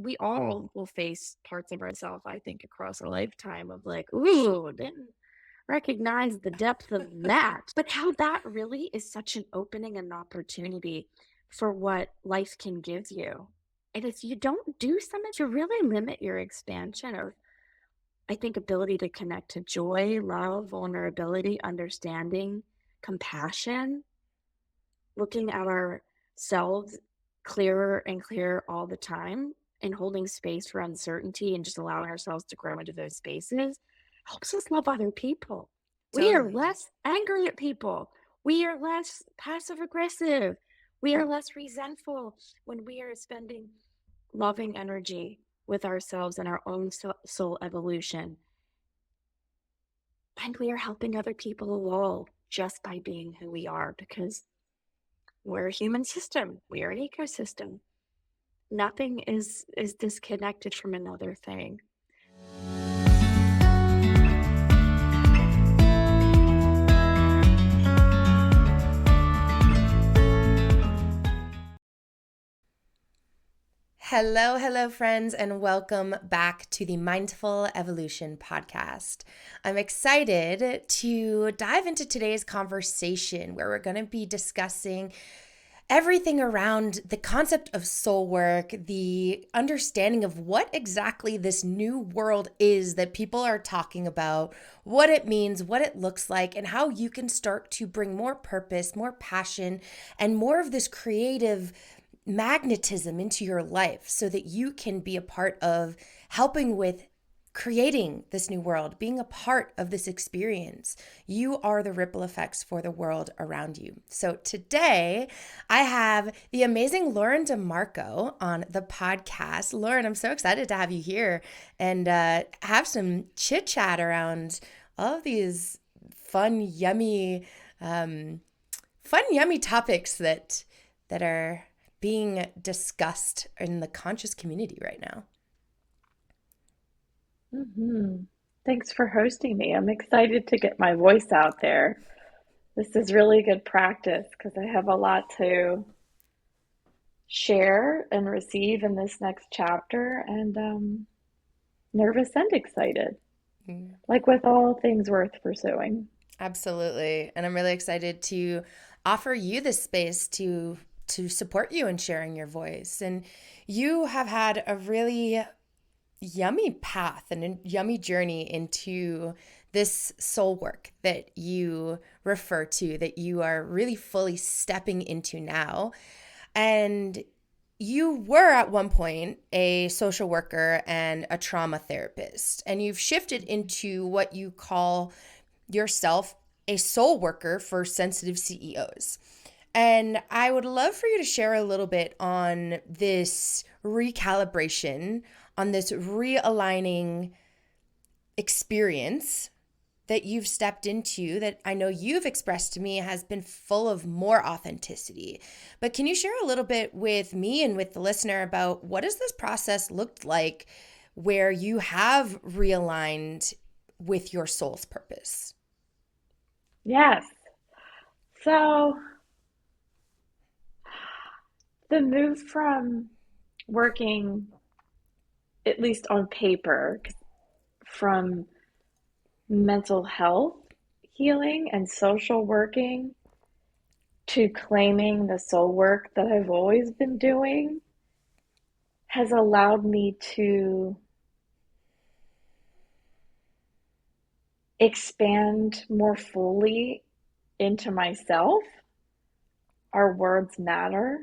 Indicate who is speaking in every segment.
Speaker 1: we all will face parts of ourselves, I think, across a lifetime of like, ooh, didn't recognize the depth of that. But how that really is such an opening and opportunity for what life can give you. And if you don't do something, you really limit your expansion of, I think, ability to connect to joy, love, vulnerability, understanding, compassion, looking at ourselves clearer and clearer all the time and holding space for uncertainty and just allowing ourselves to grow into those spaces helps us love other people. We are
Speaker 2: Totally.
Speaker 1: less angry at people. We are less passive aggressive. We are less resentful when we are spending loving energy with ourselves and our own soul evolution. And we are helping other people evolve just by being who we are because we're a human system. We are an ecosystem. Nothing is disconnected from another thing.
Speaker 2: Hello, hello, friends, and welcome back to the Mindful Evolution podcast. I'm excited to dive into today's conversation where we're going to be discussing everything around the concept of soul work, the understanding of what exactly this new world is that people are talking about, what it means, what it looks like, and how you can start to bring more purpose, more passion, and more of this creative magnetism into your life so that you can be a part of helping with creating this new world, being a part of this experience. You are the ripple effects for the world around you. So today I have the amazing Lauren DeMarco on the podcast. Lauren, I'm so excited to have you here and have some chit chat around all of these fun, yummy topics that are being discussed in the conscious community right now.
Speaker 3: Thanks for hosting me. I'm excited to get my voice out there. This is really good practice because I have a lot to share and receive in this next chapter, and nervous and excited,
Speaker 2: Mm,
Speaker 3: like with all things worth pursuing.
Speaker 2: absolutely. And I'm really excited to offer you this space to support you in sharing your voice. And you have had a really yummy path and a yummy journey into this soul work that you refer to, that you are really fully stepping into now. And you were at one point a social worker and a trauma therapist, and you've shifted into what you call yourself a soul worker for sensitive CEOs. And I would love for you to share a little bit on this recalibration, on this realigning experience that you've stepped into that I know you've expressed to me has been full of more authenticity. But can you share a little bit with me and with the listener about what has this process looked like where you have realigned with your soul's purpose?
Speaker 3: Yes. So the move from working, at least on paper, from mental health healing and social working to claiming the soul work that I've always been doing has allowed me to expand more fully into myself. Our words matter.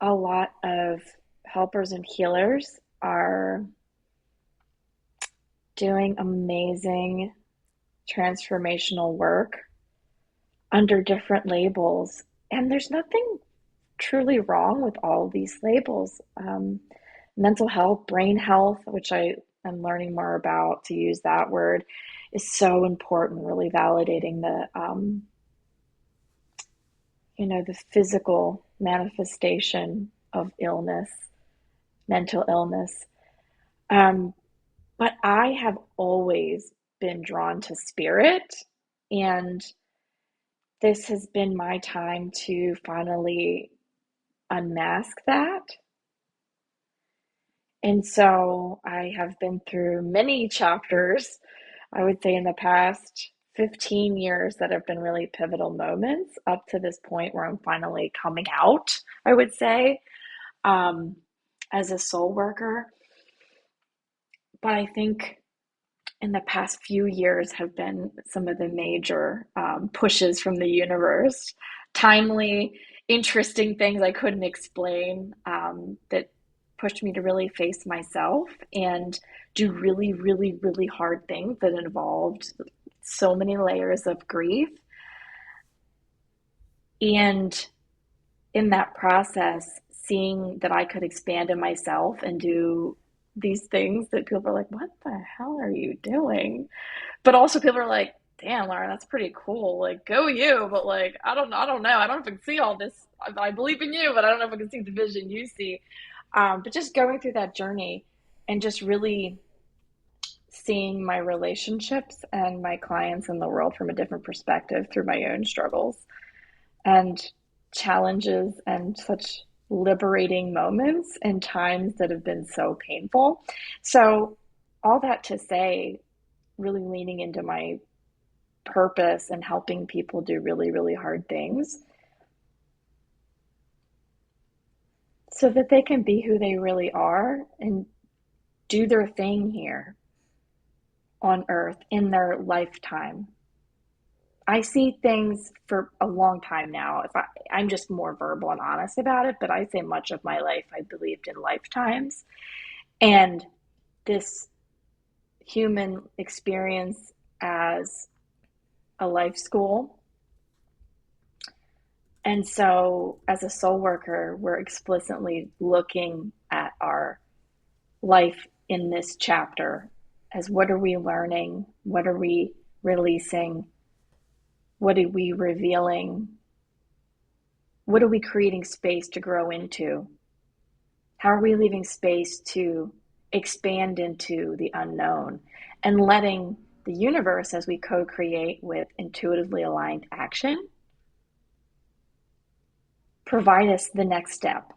Speaker 3: A lot of helpers and healers are doing amazing transformational work under different labels. And there's nothing truly wrong with all of these labels. Mental health, brain health, which I am learning more about to use that word, is so important, really validating the physical manifestation of illness, mental illness. Um, but I have always been drawn to spirit, and this has been my time to finally unmask that And so I have been through many chapters, I would say in the past 15 years that have been really pivotal moments up to this point where I'm finally coming out, I would say, um, as a soul worker. But I think in the past few years have been some of the major pushes from the universe, timely, interesting things I couldn't explain that pushed me to really face myself and do really, really, really hard things that involved so many layers of grief. And in that process, seeing that I could expand in myself and do these things that people are like, what the hell are you doing? But also people are like, damn, Lauren, that's pretty cool. Like, go you. But like, I don't know. I don't know if I can see all this. I believe in you, but I don't know if I can see the vision you see. But just going through that journey and just really seeing my relationships and my clients in the world from a different perspective through my own struggles and challenges and such liberating moments and times that have been so painful. So, all that to say, really leaning into my purpose and helping people do really, really hard things so that they can be who they really are and do their thing here on earth in their lifetime. I see things for a long time now. I'm just more verbal and honest about it, but I say much of my life I believed in lifetimes. And this human experience as a life school. And so, as a soul worker, we're explicitly looking at our life in this chapter as what are we learning? What are we releasing? What are we revealing? What are we creating space to grow into? How are we leaving space to expand into the unknown and letting the universe, as we co-create with intuitively aligned action, provide us the next step?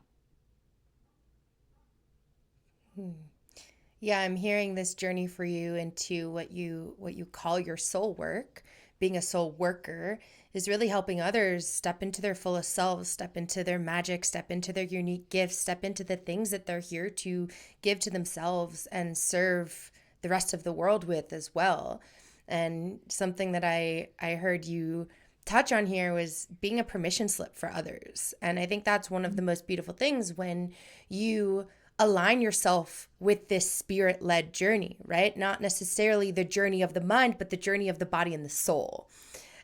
Speaker 2: Yeah, I'm hearing this journey for you into what you call your soul work. Being a soul worker is really helping others step into their fullest selves, step into their magic, step into their unique gifts, step into the things that they're here to give to themselves and serve the rest of the world with as well. And something that I heard you touch on here was being a permission slip for others. And I think that's one of the most beautiful things when you align yourself with this spirit-led journey, right? Not necessarily the journey of the mind, but the journey of the body and the soul.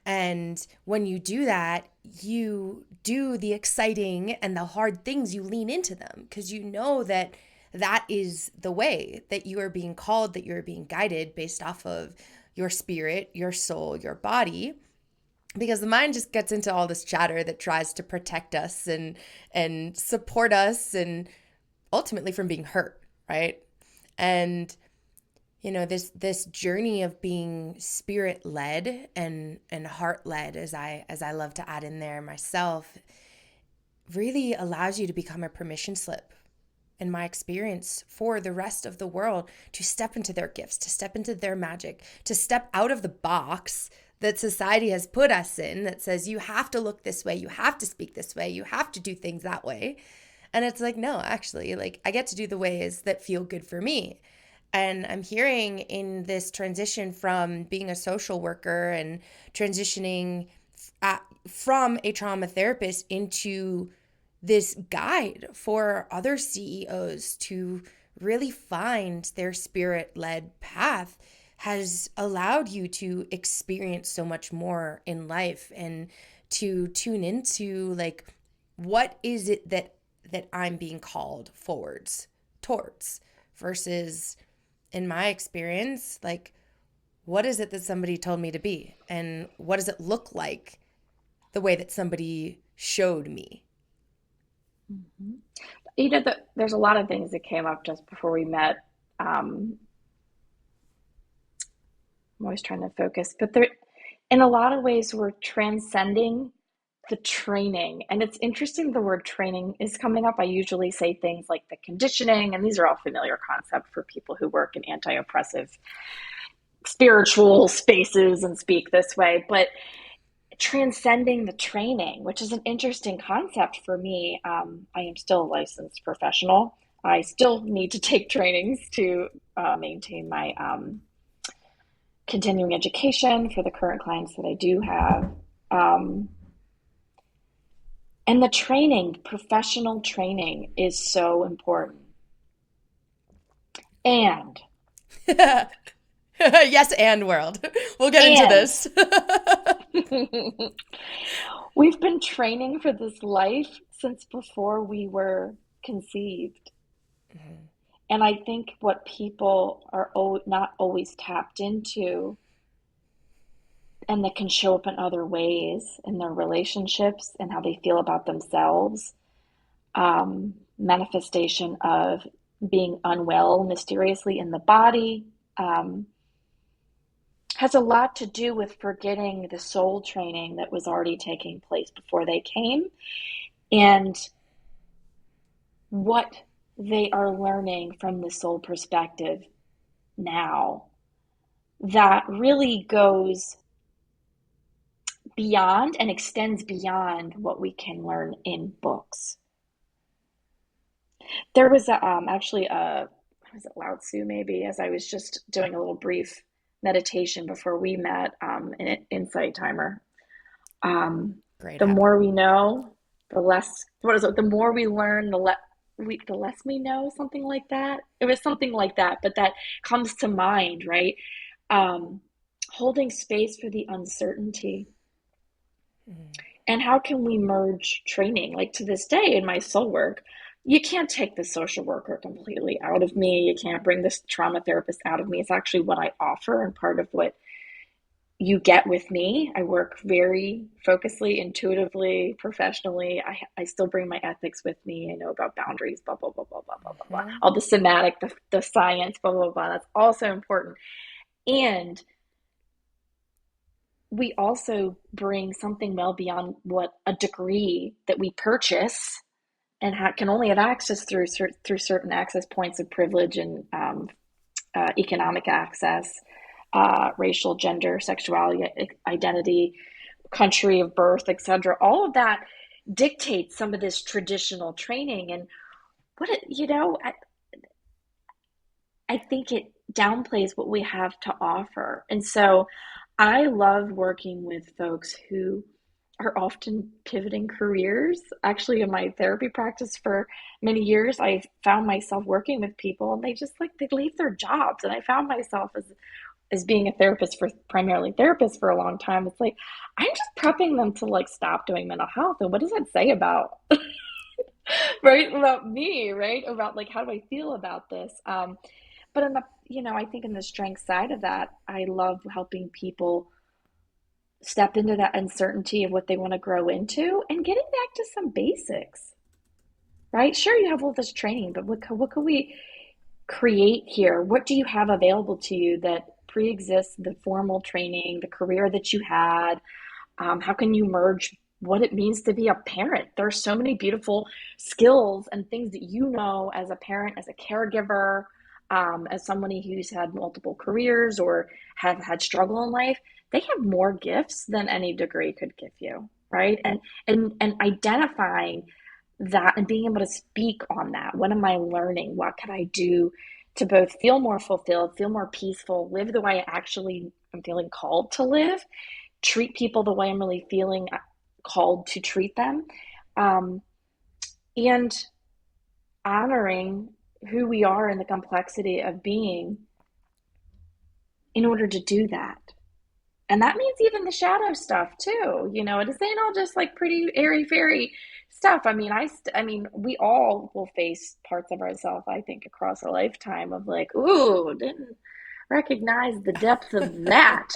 Speaker 2: And when you do that, you do the exciting and the hard things, you lean into them because you know that that is the way that you are being called, that you're being guided based off of your spirit, your soul, your body. Because the mind just gets into all this chatter that tries to protect us and support us and ultimately from being hurt, right? And this journey of being spirit led and heart led, as I love to add in there myself, really allows you to become a permission slip, in my experience, for the rest of the world to step into their gifts, to step into their magic, to step out of the box that society has put us in that says you have to look this way, you have to speak this way, you have to do things that way. And it's like, no, actually, like I get to do the ways that feel good for me. And I'm hearing in this transition from being a social worker and transitioning from a trauma therapist into this guide for other CEOs to really find their spirit-led path has allowed you to experience so much more in life and to tune into like, what is it that I'm being called forwards towards versus, in my experience, like, what is it that somebody told me to be? And what does it look like the way that somebody showed me?
Speaker 3: Mm-hmm. There's a lot of things that came up just before we met. I'm always trying to focus, but in a lot of ways, we're transcending the training. And it's interesting the word training is coming up. I usually say things like the conditioning, and these are all familiar concepts for people who work in anti-oppressive spiritual spaces and speak this way. But transcending the training, which is an interesting concept for me. I am still a licensed professional. I still need to take trainings to maintain my continuing education for the current clients that I do have. And the training, professional training, is so important. And
Speaker 2: yes, and world. We'll get into this.
Speaker 3: We've been training for this life since before we were conceived. Mm-hmm. And I think what people are not always tapped into, and that can show up in other ways in their relationships and how they feel about themselves, manifestation of being unwell mysteriously in the body, has a lot to do with forgetting the soul training that was already taking place before they came, and what they are learning from the soul perspective now that really goes beyond and extends beyond what we can learn in books. There was actually was it Lao Tzu maybe, as I was just doing a little brief meditation before we met, an insight timer.
Speaker 2: Great.
Speaker 3: The more we know, the less, what is it? The more we learn, the less we know, something like that. It was something like that, but that comes to mind, right? Holding space for the uncertainty. And how can we merge training? Like to this day in my soul work, you can't take the social worker completely out of me. You can't bring this trauma therapist out of me. It's actually what I offer and part of what you get with me. I work very focusedly, intuitively, professionally. I still bring my ethics with me. I know about boundaries, blah, blah, blah, blah, blah, blah, blah, blah. All the somatic, the science, blah, blah, blah. That's also important. And we also bring something well beyond what a degree that we purchase and can only have access through certain access points of privilege and economic access, racial, gender, sexuality, identity, country of birth, etc. All of that dictates some of this traditional training. And I think it downplays what we have to offer. And so I love working with folks who are often pivoting careers. Actually, in my therapy practice for many years, I found myself working with people and they leave their jobs. And I found myself as being a therapist primarily therapist for a long time. It's like, I'm just prepping them to stop doing mental health. And what does that say about, right? About me, right? About how do I feel about this? But I think in the strength side of that, I love helping people step into that uncertainty of what they want to grow into and getting back to some basics, right? Sure, you have all this training, but what can we create here? What do you have available to you that pre-exists the formal training, the career that you had? How can you merge what it means to be a parent? There are so many beautiful skills and things that as a parent, as a caregiver, as somebody who's had multiple careers or have had struggle in life. They have more gifts than any degree could give you, right? And identifying that and being able to speak on that. What am I learning? What can I do to both feel more fulfilled, feel more peaceful, live the way I'm feeling called to live, treat people the way I'm really feeling called to treat them, and honoring who we are and the complexity of being in order to do that. And that means even the shadow stuff too. It ain't all just pretty airy fairy stuff. I mean, we all will face parts of ourselves, I think, across a lifetime of ooh, didn't recognize the depth of that.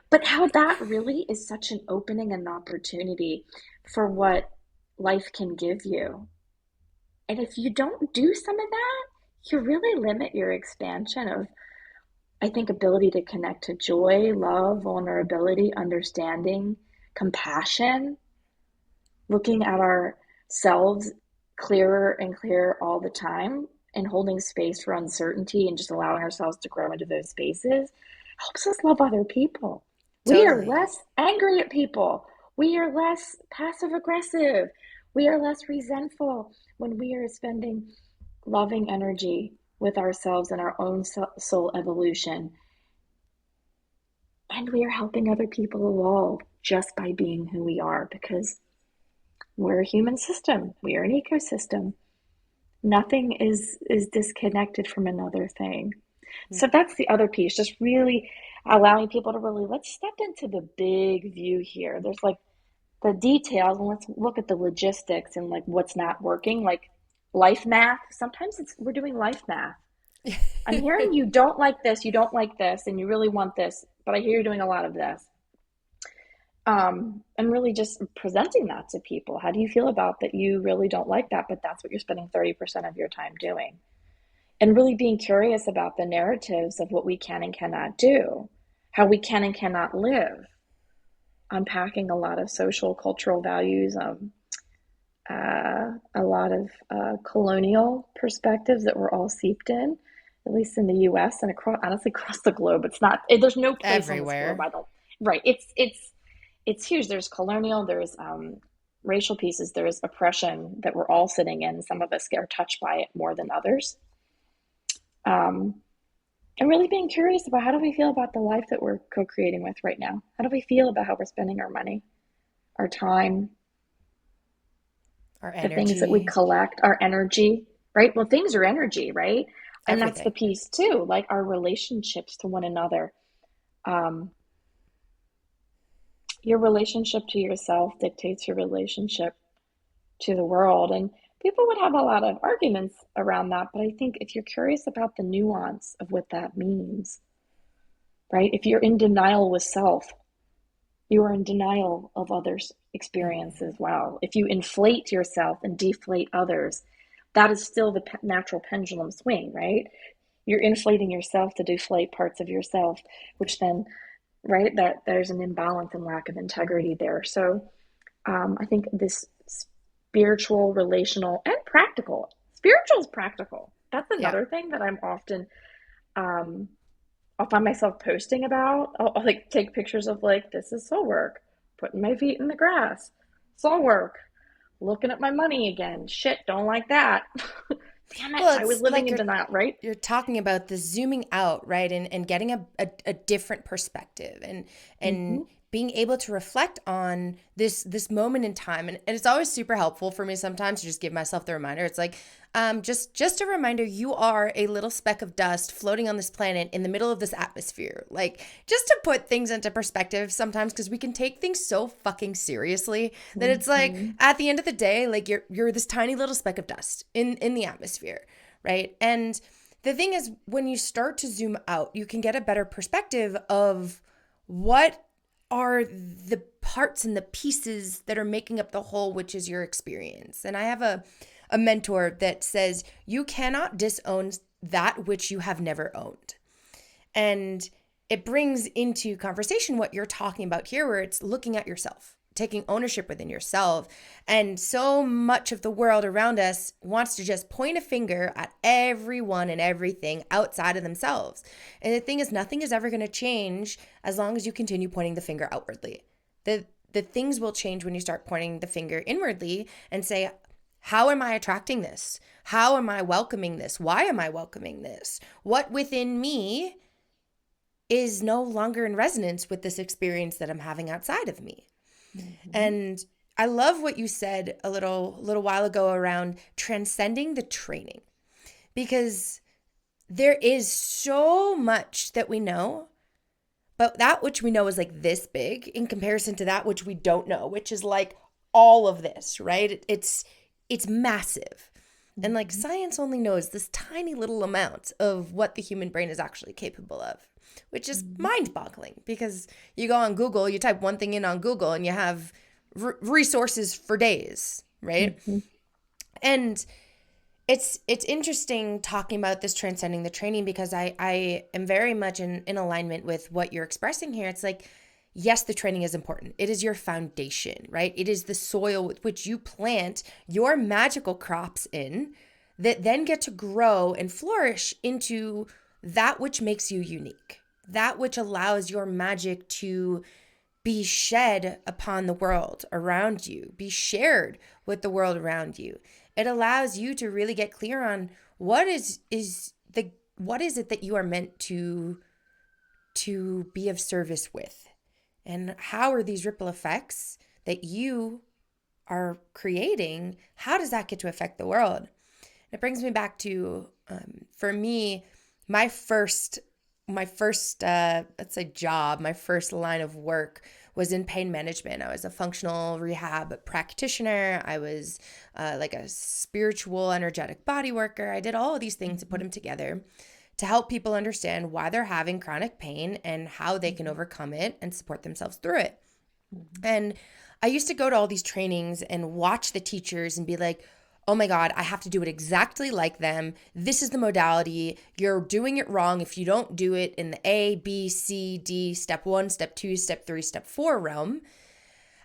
Speaker 3: But how that really is such an opening and opportunity for what life can give you. And if you don't do some of that, you really limit your expansion of, I think, ability to connect to joy, love, vulnerability, understanding, compassion. looking at ourselves clearer and clearer all the time and holding space for uncertainty and just allowing ourselves to grow into those spaces helps us love other people. We are
Speaker 2: Totally.
Speaker 3: less angry at people. We are less passive aggressive. We are less resentful when we are spending loving energy with ourselves and our own soul evolution. And we are helping other people evolve just by being who we are, because we're a human system. We are an ecosystem. Nothing is disconnected from another thing. So that's the other piece, just really allowing people to really, let's step into the big view here. There's like the details, and let's look at the logistics and like what's not working, like life math. Sometimes we're doing life math. I'm hearing you don't like this, and you really want this, but I hear you're doing a lot of this. And really just presenting that to people. How do you feel about that? You really don't like that, but that's what you're spending 30% of your time doing. And really being curious about the narratives of what we can and cannot do, how we can and cannot live, unpacking a lot of social, cultural values, a lot of colonial perspectives that we're all seeped in, at least in the U.S. and honestly across the globe. It's not, there's no place
Speaker 2: Everywhere.
Speaker 3: on this globe. Right. It's huge. There's colonial, there's racial pieces, there's oppression that we're all sitting in. Some of us are touched by it more than others. And really being curious about, how do we feel about the life that we're co-creating with right now? How do we feel about how we're spending our money, our time,
Speaker 2: Our
Speaker 3: the things that we
Speaker 2: energy.
Speaker 3: collect, our energy, right? Well, things are energy, right? And that's the
Speaker 2: Everything.
Speaker 3: piece too, like our relationships to one another. Your relationship to yourself dictates your relationship to the world. And people would have a lot of arguments around that. But I think if you're curious about the nuance of what that means, right? If you're in denial with self, you are in denial of others' experience as well. If you inflate yourself and deflate others, that is still the natural pendulum swing, right? You're inflating yourself to deflate parts of yourself, which then, right, that there's an imbalance and lack of integrity there. So I think this spiritual, relational, and practical. Spiritual is practical. That's
Speaker 2: Yeah.
Speaker 3: another thing that I'm often, I'll find myself posting about. I'll like take pictures of like, this is soul work, putting my feet in the grass, soul work, looking at my money again. Shit, don't like that. Damn it,
Speaker 2: Well,
Speaker 3: I was
Speaker 2: it's
Speaker 3: living
Speaker 2: like
Speaker 3: in denial, right?
Speaker 2: you're talking about the zooming out, right? And getting a different perspective and
Speaker 3: Mm-hmm.
Speaker 2: being able to reflect on this moment in time. And it's always super helpful for me sometimes to just give myself the reminder. It's like, just a reminder, you are a little speck of dust floating on this planet in the middle of this atmosphere. Like, just to put things into perspective sometimes, because we can take things so fucking seriously that it's like,
Speaker 3: Mm-hmm.
Speaker 2: at the end of the day, like you're this tiny little speck of dust in the atmosphere, right? And the thing is, when you start to zoom out, you can get a better perspective of what are the parts and the pieces that are making up the whole, which is your experience. And I have a mentor that says, you cannot disown that which you have never owned. And it brings into conversation what you're talking about here, where it's looking at yourself, taking ownership within yourself. And so much of the world around us wants to just point a finger at everyone and everything outside of themselves. And the thing is, nothing is ever going to change as long as you continue pointing the finger outwardly. The things will change when you start pointing the finger inwardly and say, how am I attracting this? How am I welcoming this? Why am I welcoming this? What within me is no longer in resonance with this experience that I'm having outside of me?
Speaker 3: Mm-hmm.
Speaker 2: And I love what you said a little while ago around transcending the training, because there is so much that we know, but that which we know is like this big in comparison to that which we don't know, which is like all of this, right? It's massive. And like science only knows this tiny little amount of what the human brain is actually capable of, which is mind-boggling, because you go on Google, you type one thing in on Google and you have resources for days, right?
Speaker 3: Mm-hmm.
Speaker 2: And it's interesting talking about this transcending the training, because I am very much in alignment with what you're expressing here. It's like, yes, the training is important. It is your foundation, right? It is the soil with which you plant your magical crops in that then get to grow and flourish into that which makes you unique, that which allows your magic to be shed upon the world around you, be shared with the world around you. It allows you to really get clear on what is it that you are meant to be of service with, and how are these ripple effects that you are creating, how does that get to affect the world? It brings me back to, for me, my first, let's say job, my first line of work was in pain management. I was a functional rehab practitioner. I was like a spiritual, energetic body worker. I did all of these things to put them together to help people understand why they're having chronic pain and how they can overcome it and support themselves through it. And I used to go to all these trainings and watch the teachers and be like, oh my God, I have to do it exactly like them. This is the modality. You're doing it wrong if you don't do it in the A, B, C, D, step 1, step 2, step 3, step 4 realm.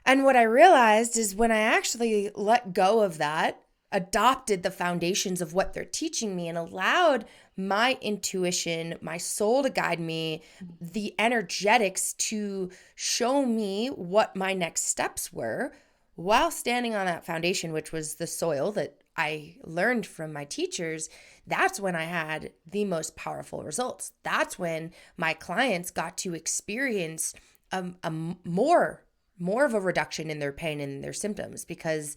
Speaker 2: And what I realized is when I actually let go of that, adopted the foundations of what they're teaching me and allowed my intuition, my soul to guide me, the energetics to show me what my next steps were, while standing on that foundation, which was the soil that I learned from my teachers, that's when I had the most powerful results. That's when my clients got to experience a more of a reduction in their pain and their symptoms, because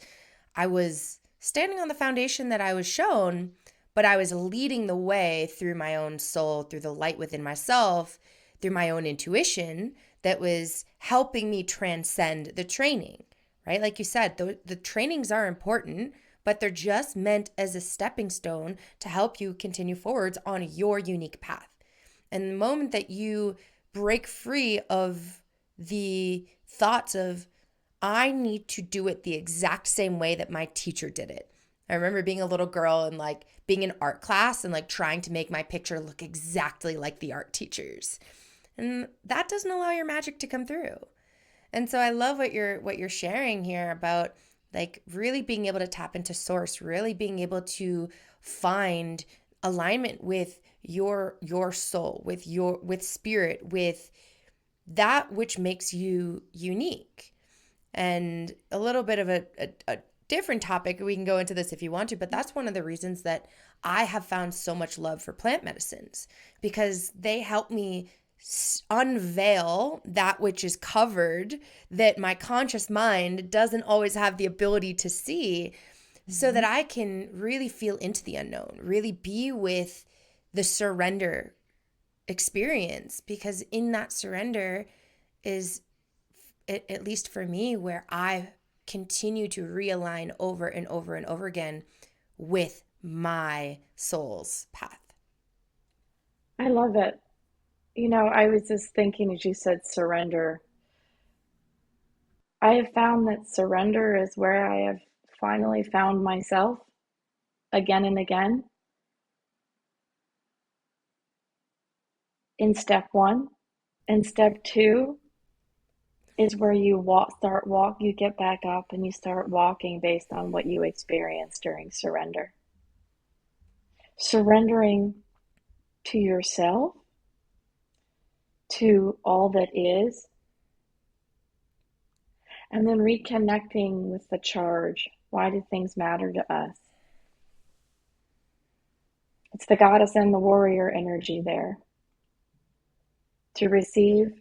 Speaker 2: I was standing on the foundation that I was shown, but I was leading the way through my own soul, through the light within myself, through my own intuition that was helping me transcend the training. Right? Like you said, the trainings are important, but they're just meant as a stepping stone to help you continue forwards on your unique path. And the moment that you break free of the thoughts of, I need to do it the exact same way that my teacher did it. I remember being a little girl and like being in art class and like trying to make my picture look exactly like the art teachers. And that doesn't allow your magic to come through. And so I love what you're sharing here about like really being able to tap into source, really being able to find alignment with your soul, with spirit, with that which makes you unique. And a little bit of a different topic, we can go into this if you want to, but that's one of the reasons that I have found so much love for plant medicines, because they help me unveil that which is covered that my conscious mind doesn't always have the ability to see, so that I can really feel into the unknown, really be with the surrender experience, because in that surrender is, at least for me, where I continue to realign over and over and over again with my soul's path.
Speaker 3: I love it. You know, I was just thinking as you said surrender. I have found that surrender is where I have finally found myself again and again. In step 1 and step 2 is where you you get back up and you start walking based on what you experienced during surrender. Surrendering to yourself, to all that is, and then reconnecting with the charge. Why do things matter to us? It's the goddess and the warrior energy there. To receive,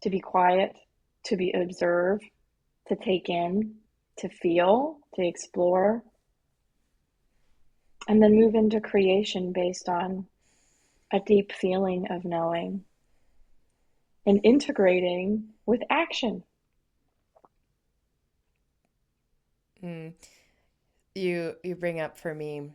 Speaker 3: to be quiet, to be observed, to take in, to feel, to explore, and then move into creation based on a deep feeling of knowing and integrating with action.
Speaker 2: You bring up for me,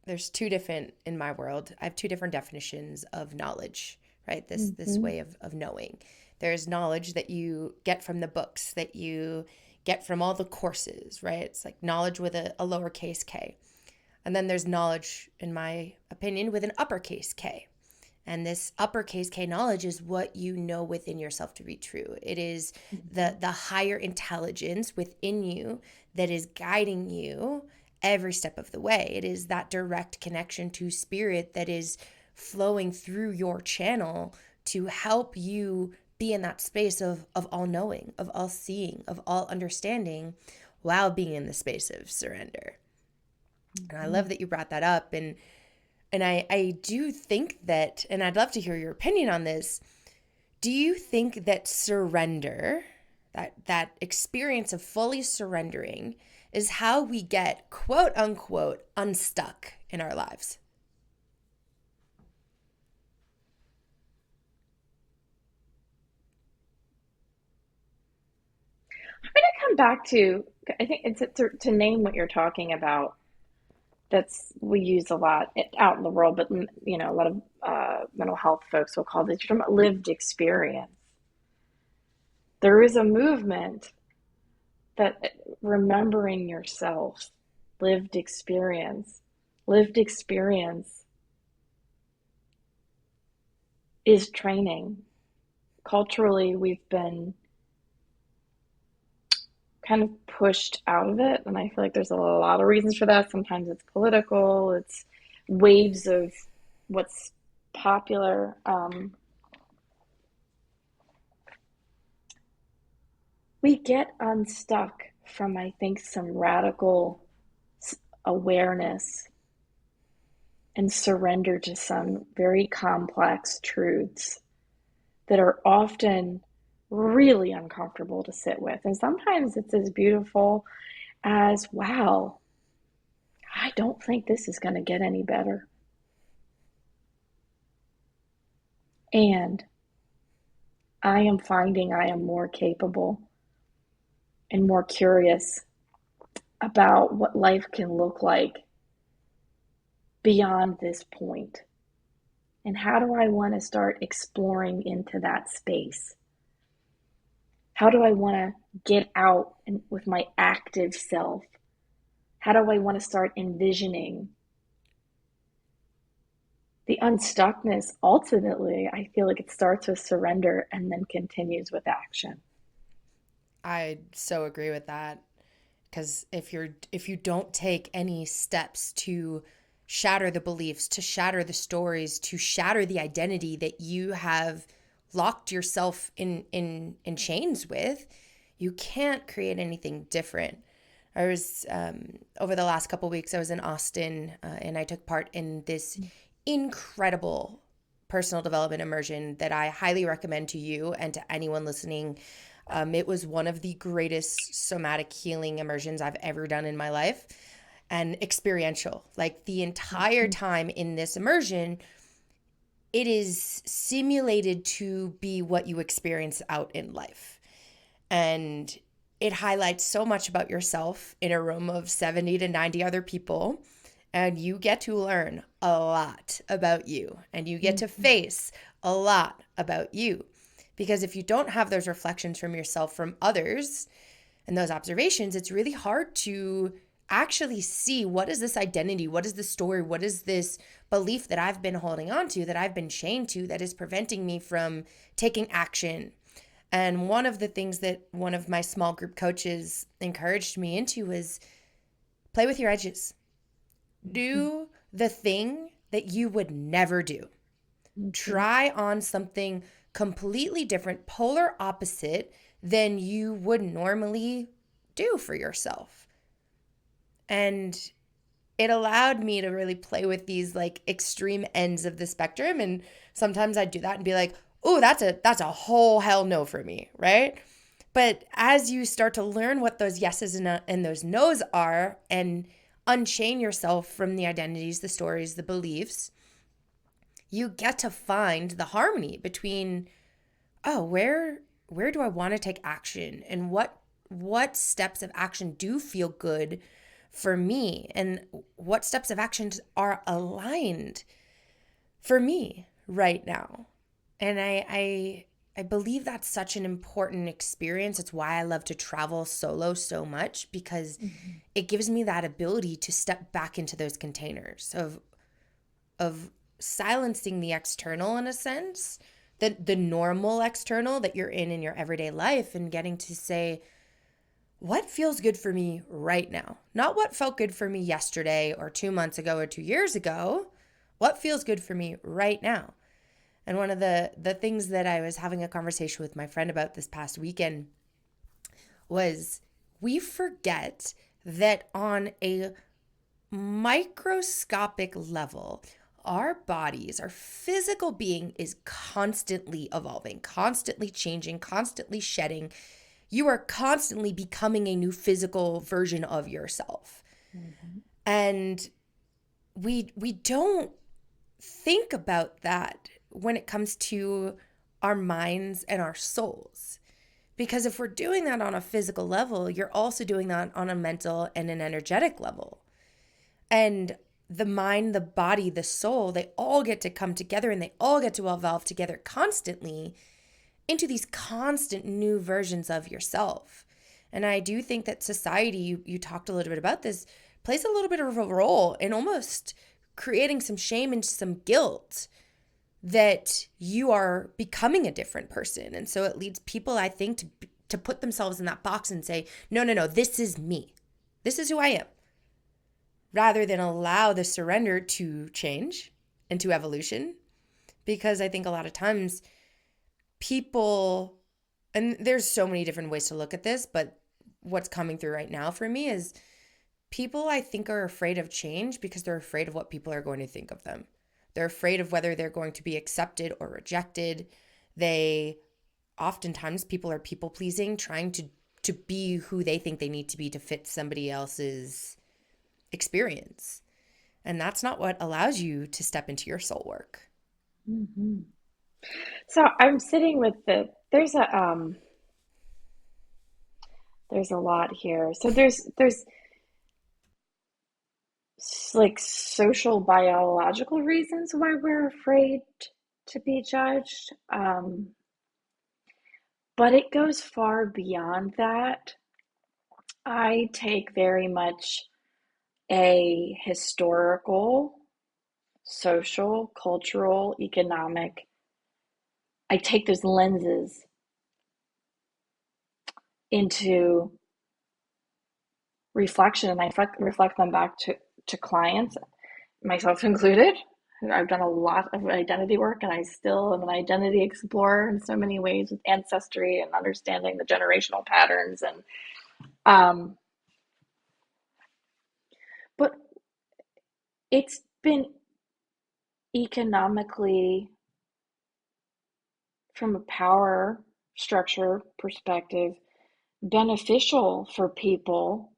Speaker 2: there's two different, in my world, I have two different definitions of knowledge, right? This way of knowing. There's knowledge that you get from the books, that you get from all the courses, right? It's like knowledge with a lowercase k. And then there's knowledge, in my opinion, with an uppercase K. And this uppercase K knowledge is what you know within yourself to be true. It is the higher intelligence within you that is guiding you every step of the way. It is that direct connection to spirit that is flowing through your channel to help you be in that space of all knowing, of all seeing, of all understanding, while being in the space of surrender. And I love that you brought that up. And I do think that, and I'd love to hear your opinion on this, do you think that surrender, that experience of fully surrendering, is how we get, quote unquote, unstuck in our lives?
Speaker 3: I'm going to come back to, I think it's to name what you're talking about. That's we use a lot out in the world, but you know, a lot of mental health folks will call this, you're talking about lived experience. There is a movement that remembering yourself, lived experience is training. Culturally, we've been kind of pushed out of it, and I feel like there's a lot of reasons for that. Sometimes it's political, it's waves of what's popular. We get unstuck from, I think, some radical awareness and surrender to some very complex truths that are often really uncomfortable to sit with. And sometimes it's as beautiful as, wow, I don't think this is going to get any better. And I am finding I am more capable and more curious about what life can look like beyond this point. And how do I want to start exploring into that space? How do I want to get out with my active self? How do I want to start envisioning? The unstuckness, ultimately, I feel like it starts with surrender and then continues with action.
Speaker 2: I so agree with that. Because if you don't take any steps to shatter the beliefs, to shatter the stories, to shatter the identity that you have locked yourself in chains with, you can't create anything different. I was over the last couple of weeks, I was in Austin and I took part in this incredible personal development immersion that I highly recommend to you and to anyone listening. It was one of the greatest somatic healing immersions I've ever done in my life, and experiential. Like the entire time in this immersion, it is simulated to be what you experience out in life. And it highlights so much about yourself in a room of 70 to 90 other people. And you get to learn a lot about you, and you get to face a lot about you. Because if you don't have those reflections from yourself, from others, and those observations, it's really hard to actually see, what is this identity? What is the story? What is this belief that I've been holding on to, that I've been chained to, that is preventing me from taking action? And one of the things that one of my small group coaches encouraged me into was play with your edges. Do the thing that you would never do. Try on something completely different, polar opposite than you would normally do for yourself. And it allowed me to really play with these like extreme ends of the spectrum. And sometimes I'd do that and be like, oh, that's a whole hell no for me, right? But as you start to learn what those yeses and those nos are, and unchain yourself from the identities, the stories, the beliefs, you get to find the harmony between, oh, where do I want to take action, and what steps of action do feel good for me, and what steps of action are aligned for me right now. And I believe that's such an important experience. It's why I love to travel solo so much, because it gives me that ability to step back into those containers of silencing the external in a sense, the normal external that you're in your everyday life, and getting to say, what feels good for me right now? Not what felt good for me yesterday or 2 months ago or 2 years ago. What feels good for me right now? And one of the things that I was having a conversation with my friend about this past weekend was, we forget that on a microscopic level, our bodies, our physical being is constantly evolving, constantly changing, constantly shedding. You are constantly becoming a new physical version of yourself. Mm-hmm. And we don't think about that when it comes to our minds and our souls. Because if we're doing that on a physical level, you're also doing that on a mental and an energetic level. And the mind, the body, the soul, they all get to come together, and they all get to evolve together constantly into these constant new versions of yourself. And I do think that society, you talked a little bit about this, plays a little bit of a role in almost creating some shame and some guilt that you are becoming a different person. And so it leads people, I think, to put themselves in that box and say, no, this is me. This is who I am. Rather than allow the surrender to change and to evolution. Because I think a lot of times people, and there's so many different ways to look at this, but what's coming through right now for me is people, I think, are afraid of change because they're afraid of what people are going to think of them. They're afraid of whether they're going to be accepted or rejected. Oftentimes people are people pleasing, trying to be who they think they need to be to fit somebody else's experience. And that's not what allows you to step into your soul work.
Speaker 3: Mm-hmm. So I'm sitting with there's a lot here. So there's like social biological reasons why we're afraid to be judged. But it goes far beyond that. I take very much a historical, social, cultural, economic, I take those lenses into reflection, and I reflect them back to clients, myself included. I've done a lot of identity work, and I still am an identity explorer in so many ways with ancestry and understanding the generational patterns. And but it's been economically, from a power structure perspective, beneficial for people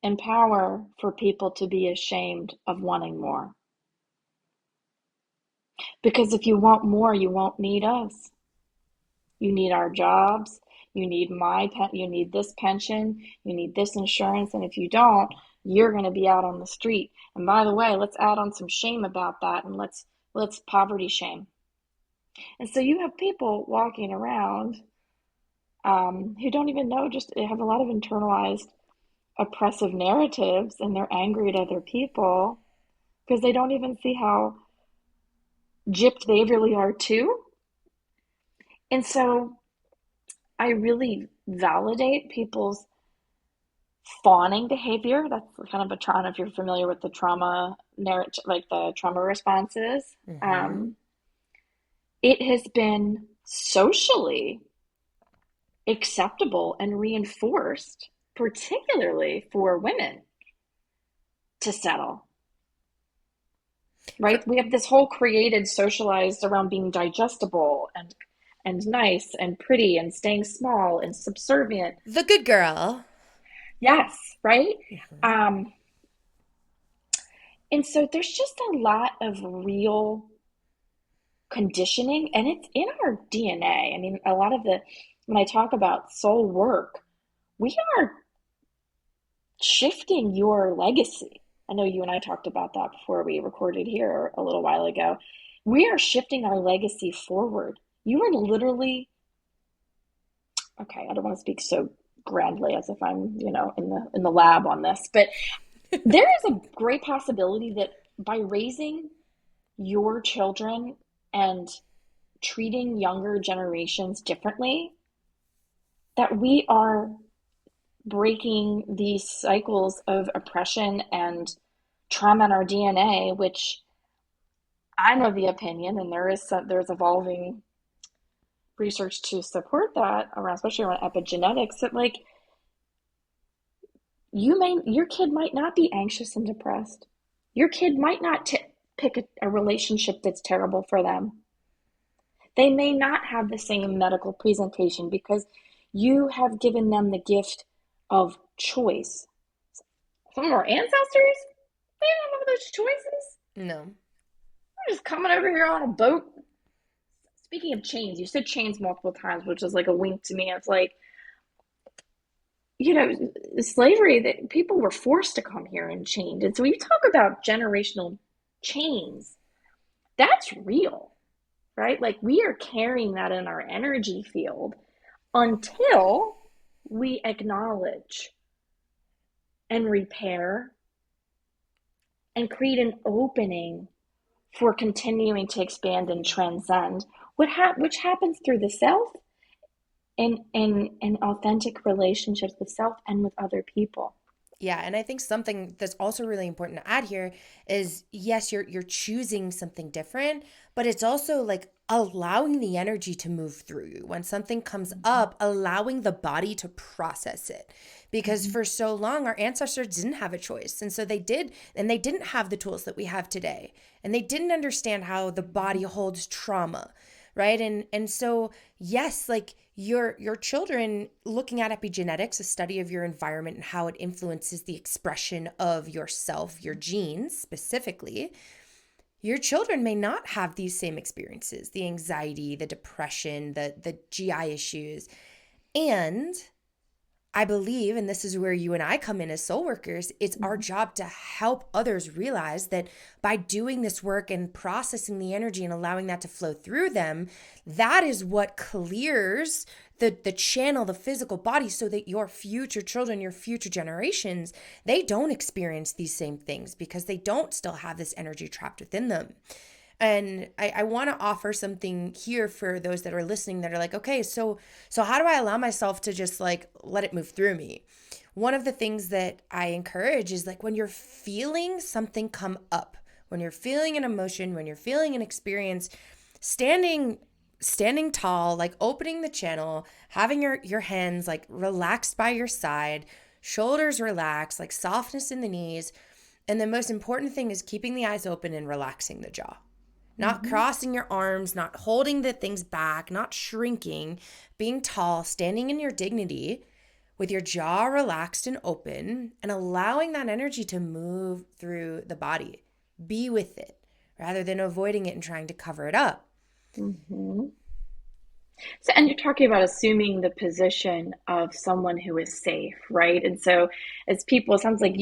Speaker 3: and power for people to be ashamed of wanting more. Because if you want more, you won't need us. You need our jobs. You need you need this pension. You need this insurance. And if you don't, you're going to be out on the street. And by the way, let's add on some shame about that, and let's poverty shame. And so you have people walking around who don't even know, just have a lot of internalized oppressive narratives, and they're angry at other people because they don't even see how gypped they really are too. And so I really validate people's fawning behavior. That's kind of a trauma, if you're familiar with the trauma narrative, like the trauma responses. Mm-hmm. It has been socially acceptable and reinforced, particularly for women, to settle. Right? We have this whole created, socialized around being digestible and nice and pretty and staying small and subservient.
Speaker 2: The good girl.
Speaker 3: Yes, right?
Speaker 2: Mm-hmm.
Speaker 3: And so there's just a lot of real conditioning, and it's in our DNA. I mean, a lot of when I talk about soul work, we are shifting your legacy. I know you and I talked about that before we recorded here a little while ago. We are shifting our legacy forward. You are literally, okay, I don't want to speak so grandly as if I'm, in the lab on this, but There is a great possibility that by raising your children and treating younger generations differently, that we are breaking these cycles of oppression and trauma in our DNA, which I'm of the opinion, and there's evolving research to support that around, especially around epigenetics, that like your kid might not be anxious and depressed. Your kid might not pick a relationship that's terrible for them. They may not have the same medical presentation because you have given them the gift of choice. Some of our ancestors, they didn't have those choices.
Speaker 2: No.
Speaker 3: They're just coming over here on a boat. Speaking of chains, you said chains multiple times, which is like a wink to me. It's like, slavery, that people were forced to come here and chained. And so when you talk about generational chains, that's real, right? Like we are carrying that in our energy field until we acknowledge and repair and create an opening for continuing to expand and transcend, which happens through the self and authentic relationships with self and with other people.
Speaker 2: Yeah, and I think something that's also really important to add here is yes, you're choosing something different, but it's also like allowing the energy to move through you. When something comes up, allowing the body to process it. Because for so long our ancestors didn't have a choice. And so they didn't have the tools that we have today. And they didn't understand how the body holds trauma, right? And so yes, like your children, looking at epigenetics, a study of your environment and how it influences the expression of yourself, your genes specifically, your children may not have these same experiences, the anxiety, the depression, the GI issues. And I believe, and this is where you and I come in as soul workers, it's our job to help others realize that by doing this work and processing the energy and allowing that to flow through them, that is what clears the channel, the physical body, so that your future children, your future generations, they don't experience these same things because they don't still have this energy trapped within them. And I want to offer something here for those that are listening that are like, okay, so how do I allow myself to just like let it move through me? One of the things that I encourage is like when you're feeling something come up, when you're feeling an emotion, when you're feeling an experience, standing tall, like opening the channel, having your hands like relaxed by your side, shoulders relaxed, like softness in the knees. And the most important thing is keeping the eyes open and relaxing the jaw. Not crossing your arms, not holding the things back, not shrinking, being tall, standing in your dignity with your jaw relaxed and open and allowing that energy to move through the body. Be with it rather than avoiding it and trying to cover it up.
Speaker 3: Mm-hmm. So, and you're talking about assuming the position of someone who is safe, right? And so, as people, it sounds like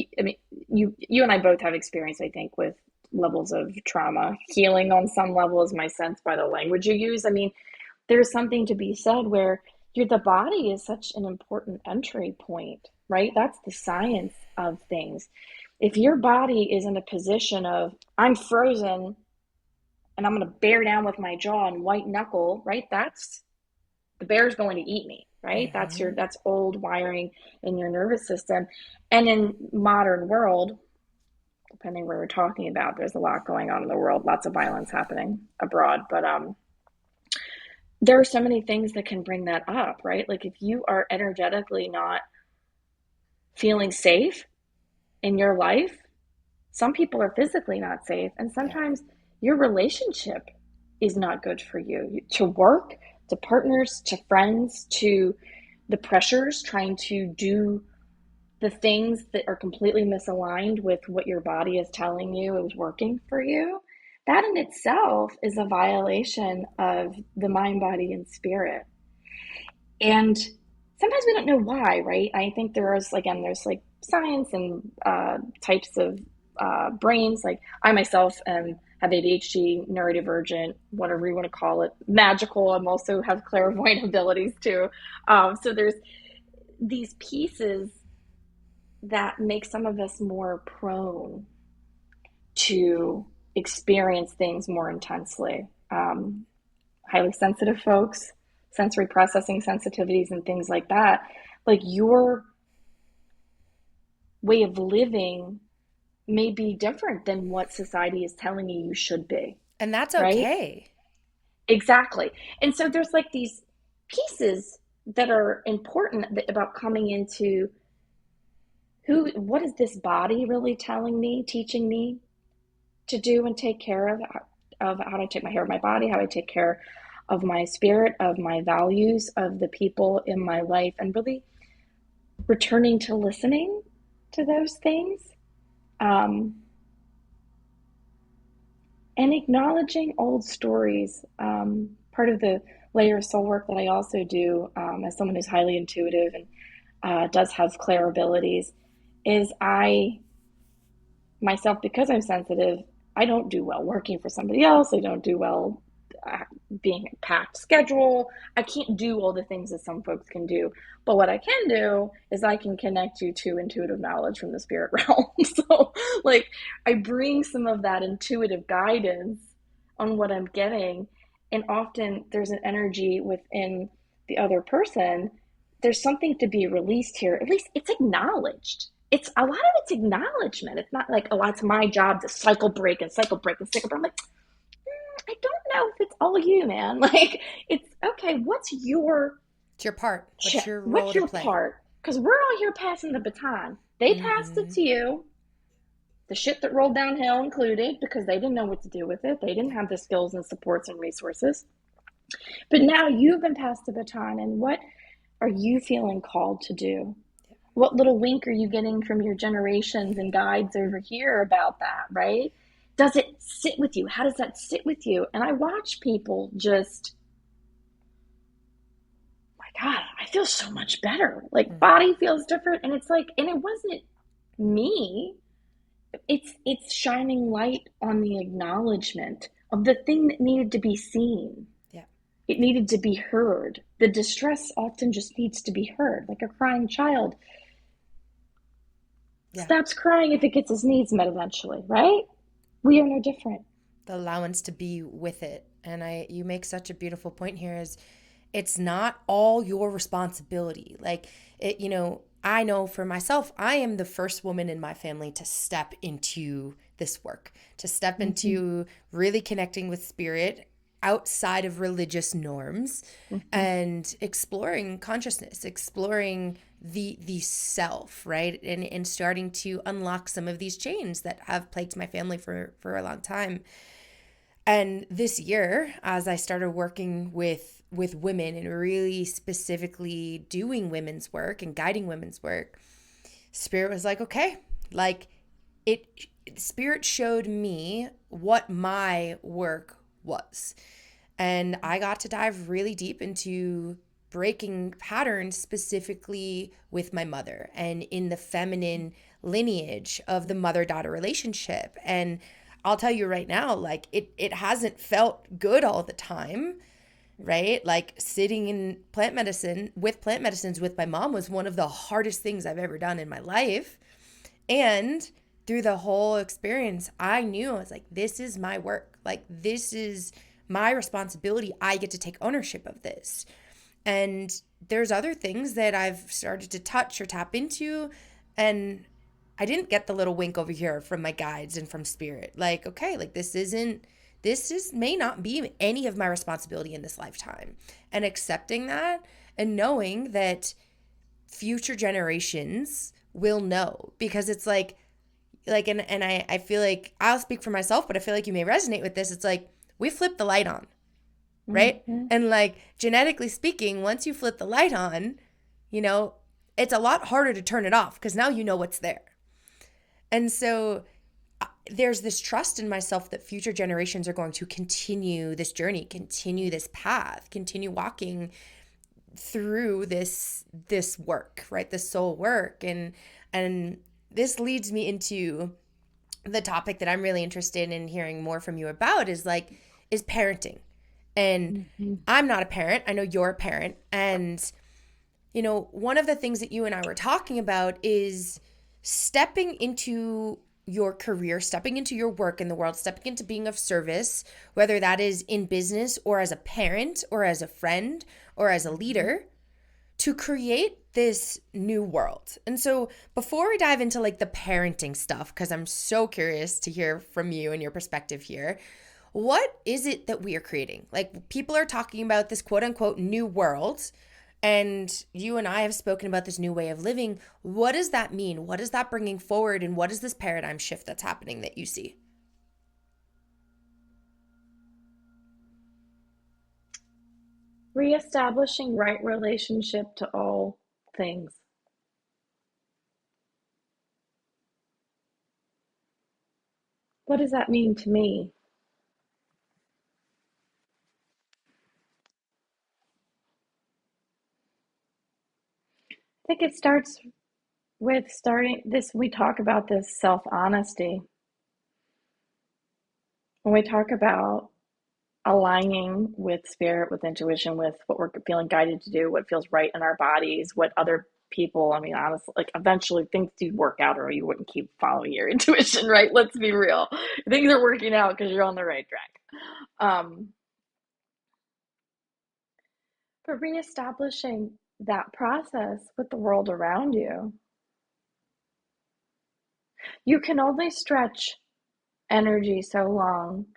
Speaker 3: you and I both have experience, I think, with levels of trauma. Healing on some level is my sense by the language you use. I mean, there's something to be said where the body is such an important entry point, right? That's the science of things. If your body is in a position of I'm frozen and I'm going to bear down with my jaw and white knuckle, right? That's the bear's going to eat me, right? That's old wiring in your nervous system. And in modern world, depending where we're talking about, there's a lot going on in the world, lots of violence happening abroad, but there are so many things that can bring that up, right? Like if you are energetically not feeling safe in your life, some people are physically not safe, and sometimes your relationship is not good for you, to work, to partners, to friends, to the pressures, trying to do the things that are completely misaligned with what your body is telling you is working for you. That in itself is a violation of the mind, body, and spirit. And sometimes we don't know why, right? I think there's like science and types of brains. Like I myself have ADHD, neurodivergent, whatever you want to call it, magical. I'm also have clairvoyant abilities too. So there's these pieces that makes some of us more prone to experience things more intensely. Highly sensitive folks, sensory processing sensitivities, and things like that. Like your way of living may be different than what society is telling you should be,
Speaker 2: And that's
Speaker 3: right?
Speaker 2: okay.
Speaker 3: Exactly. And so there's like these pieces that are important about coming into what is this body really telling me, teaching me to do and take care of how I take care of my body, how I take care of my spirit, of my values, of the people in my life, and really returning to listening to those things. And acknowledging old stories. Part of the layer of soul work that I also do, as someone who's highly intuitive and does have clair abilities, is I myself, because I'm sensitive, I don't do well working for somebody else. I don't do well being a packed schedule. I can't do all the things that some folks can do. But what I can do is I can connect you to intuitive knowledge from the spirit realm. So, like, I bring some of that intuitive guidance on what I'm getting. And often there's an energy within the other person. There's something to be released here. At least it's acknowledged. It's a lot of it's acknowledgement. It's not like, oh, it's my job to cycle break and cycle break and cycle break. I'm like, I don't know if it's all you, man. Like, it's okay. What's your
Speaker 2: part? What's your role
Speaker 3: what's
Speaker 2: to
Speaker 3: your
Speaker 2: play?
Speaker 3: part? Because we're all here passing the baton. They passed it to you. The shit that rolled downhill included, because they didn't know what to do with it. They didn't have the skills and supports and resources. But now you've been passed the baton, and what are you feeling called to do? What little wink are you getting from your generations and guides over here about that, right? Does it sit with you? How does that sit with you? And I watch people just, my God, I feel so much better. Like, body feels different. And it's like, and it wasn't me. It's shining light on the acknowledgement of the thing that needed to be seen.
Speaker 2: Yeah.
Speaker 3: It needed to be heard. The distress often just needs to be heard, like a crying child. Yeah. Stops crying if it gets his needs met eventually, right? We are no different.
Speaker 2: The allowance to be with it. And you make such a beautiful point here is it's not all your responsibility. Like, it, I know for myself, I am the first woman in my family to step into this work, to step into really connecting with spirit outside of religious norms and exploring consciousness, exploring the self, right? And starting to unlock some of these chains that have plagued my family for a long time. And this year, as I started working with women and really specifically doing women's work and guiding women's work, Spirit was like, okay, like Spirit showed me what my work was. And I got to dive really deep into breaking patterns specifically with my mother and in the feminine lineage of the mother-daughter relationship. And I'll tell you right now, like it hasn't felt good all the time, right? Like sitting in plant medicines with my mom was one of the hardest things I've ever done in my life. And through the whole experience, I knew, I was like, this is my work. Like, this is my responsibility. I get to take ownership of this. And there's other things that I've started to touch or tap into, and I didn't get the little wink over here from my guides and from Spirit. Like, okay, like this may not be any of my responsibility in this lifetime. And accepting that and knowing that future generations will know, because it's like, and I feel like I'll speak for myself, but I feel like you may resonate with this. It's like, we flip the light on, right? And like, genetically speaking, once you flip the light on, it's a lot harder to turn it off because now you know what's there. And so there's this trust in myself that future generations are going to continue this journey, continue this path, continue walking through this work, right? This soul work. And this leads me into the topic that I'm really interested in hearing more from you about is parenting. And I'm not a parent. I know you're a parent. And, one of the things that you and I were talking about is stepping into your career, stepping into your work in the world, stepping into being of service, whether that is in business or as a parent or as a friend or as a leader, to create this new world. And so before we dive into like the parenting stuff, because I'm so curious to hear from you and your perspective here, what is it that we are creating? Like, people are talking about this quote unquote new world, and you and I have spoken about this new way of living. What does that mean? What is that bringing forward? And what is this paradigm shift that's happening that you see?
Speaker 3: Reestablishing right relationship to all things. What does that mean to me? I think it starts with starting this. We talk about this self-honesty. When we talk about aligning with spirit, with intuition, with what we're feeling guided to do, what feels right in our bodies, what other people, I mean, honestly, like eventually things do work out or you wouldn't keep following your intuition, right? Let's be real. Things are working out because you're on the right track. But reestablishing that process with the world around you, you can only stretch energy so long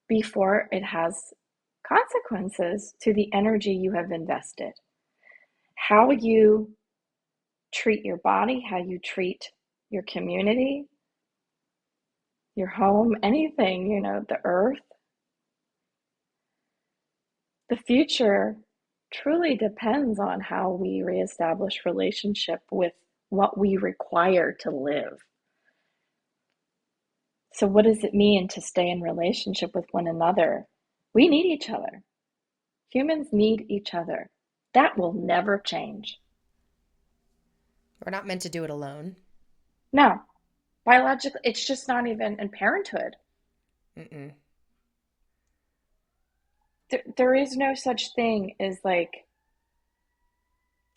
Speaker 3: before it has consequences to the energy you have invested. How you treat your body, how you treat your community, your home, anything, the earth. The future truly depends on how we reestablish relationship with what we require to live. So what does it mean to stay in relationship with one another? We need each other. Humans need each other. That will never change.
Speaker 2: We're not meant to do it alone.
Speaker 3: No, biologically, it's just not even in parenthood.
Speaker 2: Mm-mm.
Speaker 3: There is no such thing as like,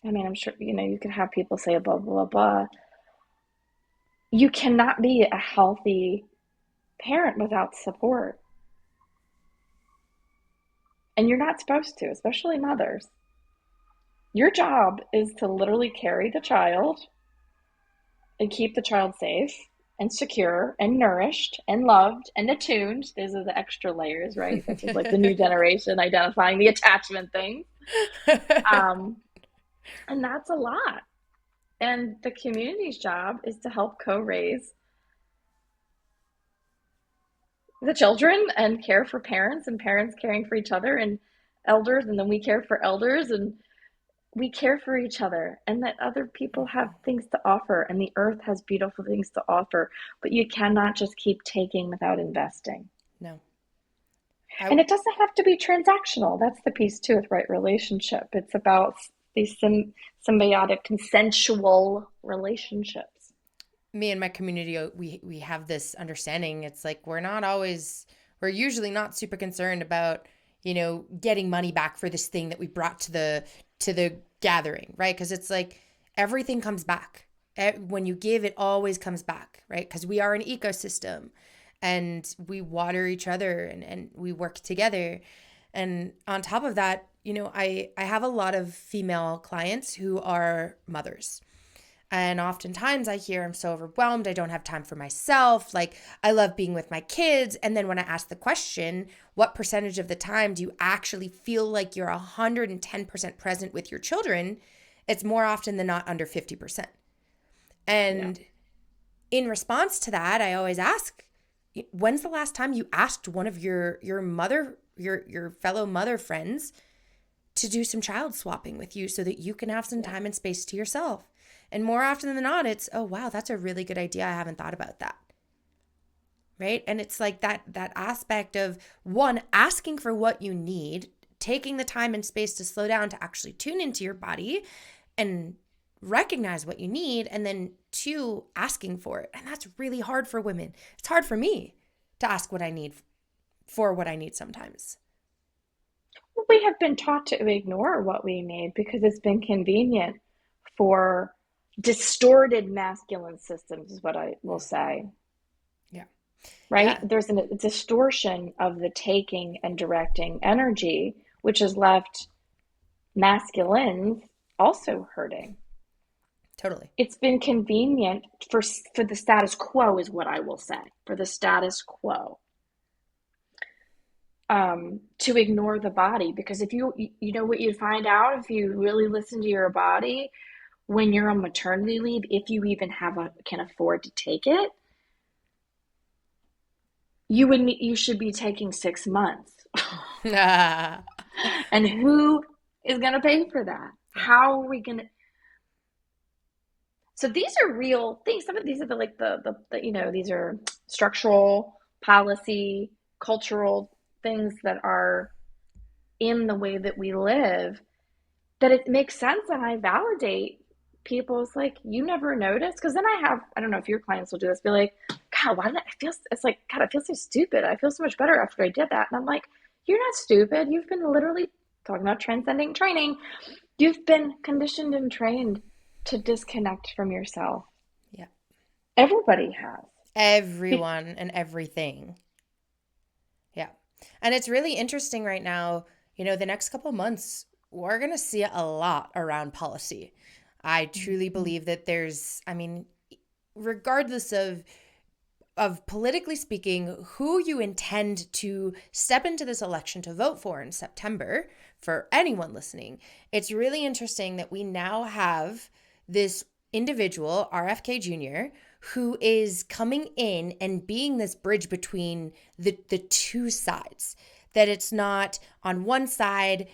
Speaker 3: I mean, I'm sure, you could have people say blah, blah, blah. You cannot be a healthy parent without support. And you're not supposed to, especially mothers. Your job is to literally carry the child and keep the child safe and secure and nourished and loved and attuned. Those are the extra layers, right? This is like the new generation identifying the attachment thing. And that's a lot. And the community's job is to help co-raise the children and care for parents and parents caring for each other and elders. And then we care for elders and we care for each other, and that other people have things to offer and the earth has beautiful things to offer, but you cannot just keep taking without investing.
Speaker 2: No.
Speaker 3: And it doesn't have to be transactional. That's the piece too with right relationship. It's about these symbiotic, consensual relationships.
Speaker 2: Me and my community, we have this understanding. It's like we're usually not super concerned about, getting money back for this thing that we brought to the gathering, right? Because it's like everything comes back. When you give, it always comes back, right? Because we are an ecosystem and we water each other and we work together. And on top of that, I have a lot of female clients who are mothers. And oftentimes I hear, I'm so overwhelmed. I don't have time for myself. Like, I love being with my kids. And then when I ask the question, what percentage of the time do you actually feel like you're 110% present with your children? It's more often than not under 50%. And in response to that, I always ask, when's the last time you asked one of your fellow mother friends to do some child swapping with you so that you can have some time and space to yourself? And more often than not, it's, oh, wow, that's a really good idea. I haven't thought about that. Right? And it's like that aspect of, one, asking for what you need, taking the time and space to slow down to actually tune into your body and recognize what you need. And then two, asking for it. And that's really hard for women. It's hard for me to ask what I need for what I need sometimes.
Speaker 3: Well, we have been taught to ignore what we need because it's been convenient for distorted masculine systems is what I will say.
Speaker 2: Yeah.
Speaker 3: Right?
Speaker 2: Yeah.
Speaker 3: There's a distortion of the taking and directing energy, which has left masculines also hurting.
Speaker 2: Totally.
Speaker 3: It's been convenient for the status quo, is what I will say, for the status quo, to ignore the body. Because if you know what you'd find out if you really listen to your body when you're on maternity leave, if you even can afford to take it, you should be taking 6 months. And who is going to pay for that? How are we going to? So these are real things. Some of these are these are structural, policy, cultural things that are in the way that we live, that it makes sense, and I validate people's like, you never noticed? Because then I don't know if your clients will do this, be like, God, why did I feel, it's like, God, I feel so stupid. I feel so much better after I did that. And I'm like, you're not stupid. You've been literally talking about transcending training. You've been conditioned and trained to disconnect from yourself.
Speaker 2: Yeah.
Speaker 3: Everybody has.
Speaker 2: Everyone and everything. Yeah. And it's really interesting right now, the next couple months, we're going to see a lot around policy. I truly believe that regardless of politically speaking, who you intend to step into this election to vote for in September, for anyone listening, it's really interesting that we now have this individual, RFK Jr., who is coming in and being this bridge between the two sides. That it's not on one side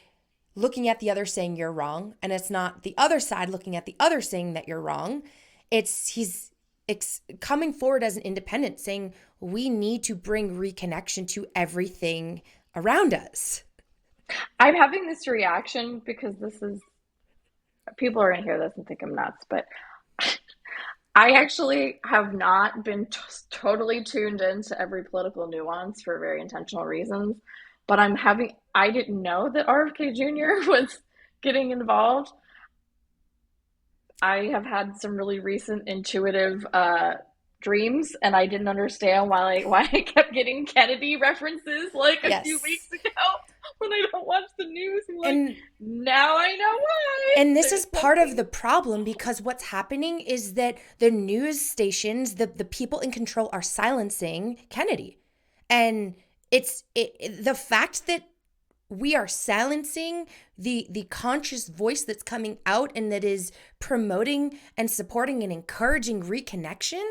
Speaker 2: looking at the other saying you're wrong, and it's not the other side looking at the other saying that you're wrong. He's coming forward as an independent, saying we need to bring reconnection to everything around us.
Speaker 3: I'm having this reaction because people are going to hear this and think I'm nuts, but I actually have not been totally tuned into every political nuance for very intentional reasons, but I didn't know that RFK Jr. was getting involved. I have had some really recent intuitive dreams, and I didn't understand why I kept getting Kennedy references a few weeks ago when I don't watch the news. And now I know why.
Speaker 2: And this is part of the problem, because what's happening is that the news stations, the people in control, are silencing Kennedy. And the fact that we are silencing the conscious voice that's coming out and that is promoting and supporting and encouraging reconnection.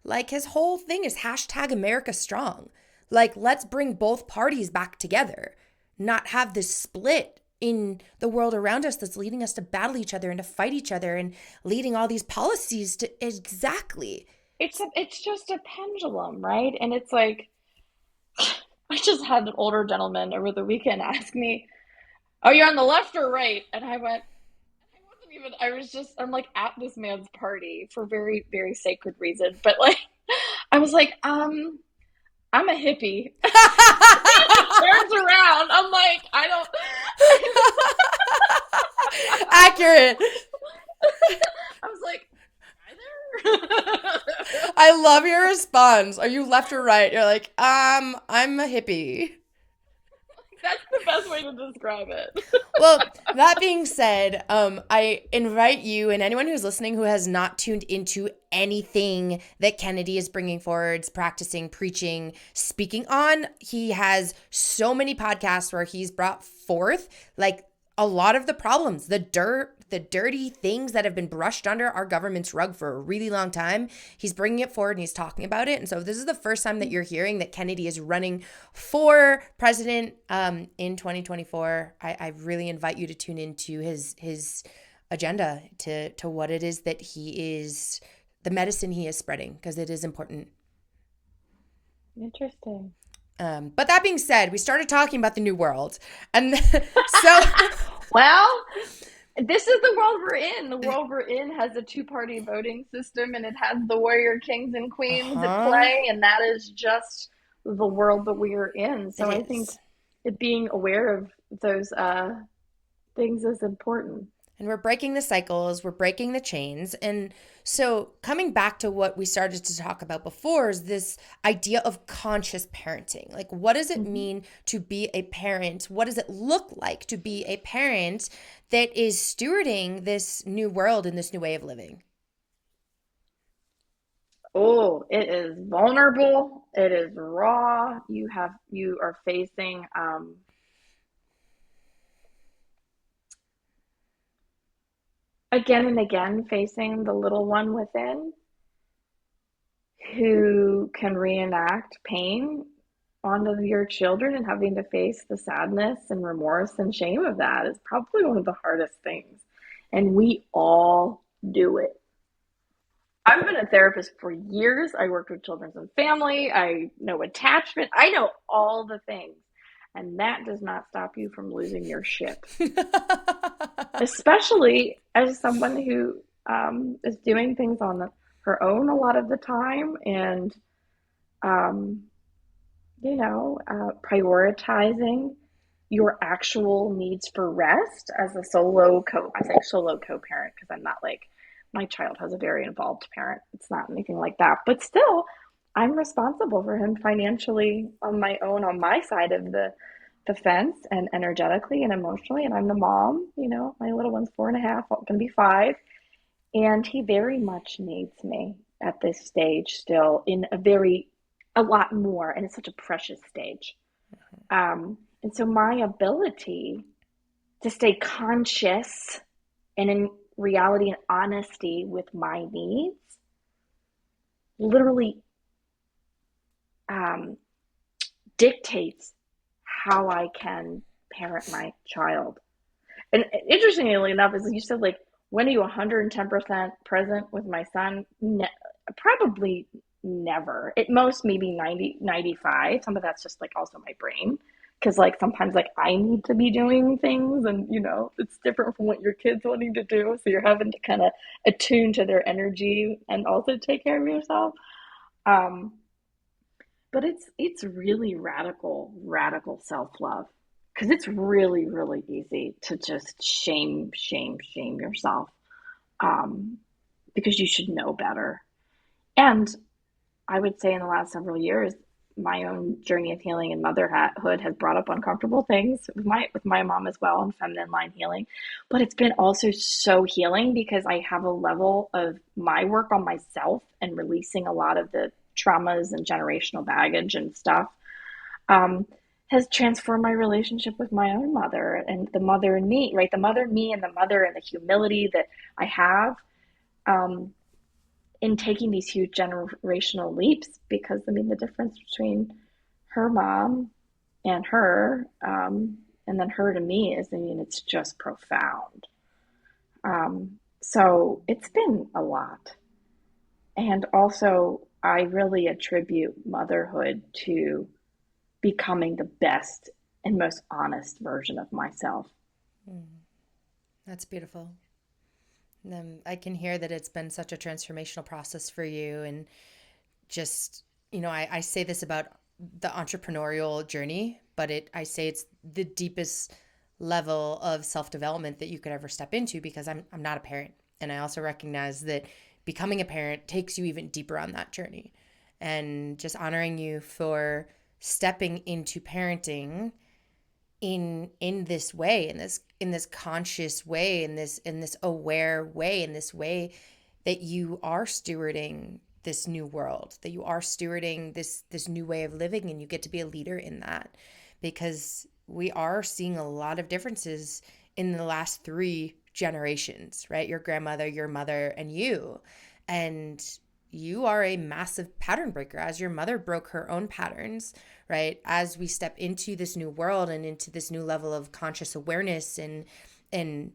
Speaker 2: Like, his whole thing is #America Strong. Like, let's bring both parties back together, not have this split in the world around us that's leading us to battle each other and to fight each other and leading all these policies to exactly.
Speaker 3: It's just a pendulum, right? And it's like, I just had an older gentleman over the weekend ask me, "Are you on the left or right?" And I went, I'm like at this man's party for very, very sacred reason. But I was like, I'm a hippie. Turns around. I'm like, I don't.
Speaker 2: Accurate.
Speaker 3: I was like,
Speaker 2: I love your response. Are you left or right? You're like, I'm a hippie.
Speaker 3: That's the best way to describe it.
Speaker 2: Well, that being said, I invite you and anyone who's listening who has not tuned into anything that Kennedy is bringing forwards, practicing, preaching, speaking on. He has so many podcasts where he's brought forth a lot of the problems, the dirty things that have been brushed under our government's rug for a really long time. He's bringing it forward and he's talking about it. And so this is the first time that you're hearing that Kennedy is running for president in 2024. I really invite you to tune into his agenda, to what it is that he is, the medicine he is spreading, because it is important.
Speaker 3: Interesting.
Speaker 2: But that being said, we started talking about the new world. And so...
Speaker 3: Well, this is the world we're in. The world we're in has a two-party voting system, and it has the warrior kings and queens at play, and that is just the world that we are in. So I think being aware of those things is important.
Speaker 2: And we're breaking the cycles, we're breaking the chains. And so, coming back to what we started to talk about before, is this idea of conscious parenting. Like, what does it
Speaker 3: Mm-hmm.
Speaker 2: mean to be a parent? What does it look like to be a parent that is stewarding this new world and this new way of living?
Speaker 3: Oh, it is vulnerable. It is raw. You are facing again and again facing the little one within who can reenact pain onto your children, and having to face the sadness and remorse and shame of that is probably one of the hardest things. And we all do it. I've been a therapist for years. I worked with children and family. I know attachment. I know all the things. And that does not stop you from losing your shit, especially as someone who is doing things on her own a lot of the time, and um, prioritizing your actual needs for rest as a I say solo co-parent because I'm not like, my child has a very involved parent. It's not anything like that. But still, I'm responsible for him financially on my own, on my side of the fence, and energetically and emotionally. And I'm the mom, my little one's 4.5, gonna be 5. And he very much needs me at this stage still, in a lot more. And it's such a precious stage. And so my ability to stay conscious and in reality and honesty with my needs literally um, dictates how I can parent my child. And interestingly enough, as you said, like, when are you 110% present with my son? Probably never. At most, maybe 90, 95. Some of that's just like also my brain. Because like sometimes like I need to be doing things, and it's different from what your kids wanting to do. So you're having to kind of attune to their energy and also take care of yourself. Um, but it's really radical self-love, because it's really, really easy to just shame yourself, um, because you should know better. And I would say in the last several years, my own journey of healing and motherhood has brought up uncomfortable things with my mom as well, and feminine line healing. But it's been also so healing, because I have a level of my work on myself and releasing a lot of the traumas and generational baggage and stuff, um, has transformed my relationship with my own mother, and the mother in me, right? The mother in me, and the mother, and the humility that I have, um, in taking these huge generational leaps. Because I mean, the difference between her mom and her, and then her to me, is, I mean, it's just profound. So it's been a lot. And also, I really attribute motherhood to becoming the best and most honest version of myself.
Speaker 2: That's beautiful. I can hear that it's been such a transformational process for you. And just, I say this about the entrepreneurial journey, but I say it's the deepest level of self-development that you could ever step into, because I'm not a parent. And I also recognize that becoming a parent takes you even deeper on that journey. And just honoring you for stepping into parenting in this way, in this conscious way, in this aware way, in this way that you are stewarding this new world, that you are stewarding this new way of living, and you get to be a leader in that. Because we are seeing a lot of differences in the last 3 generations, right? Your grandmother, your mother, and you. And you are a massive pattern breaker, as your mother broke her own patterns, right? As we step into this new world and into this new level of conscious awareness, and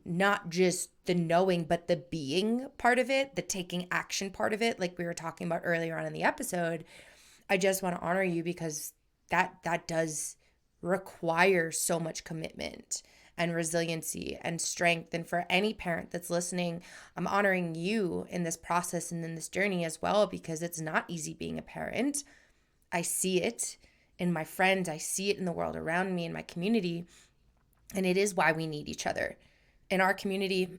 Speaker 2: not just the knowing, but the being part of it, the taking action part of it, like we were talking about earlier on in the episode. I just want to honor you, because that does require so much commitment and resiliency and strength. And for any parent that's listening, I'm honoring you in this process and in this journey as well, because it's not easy being a parent. I see it in my friends, I see it in the world around me, in my community, and it is why we need each other. In our community,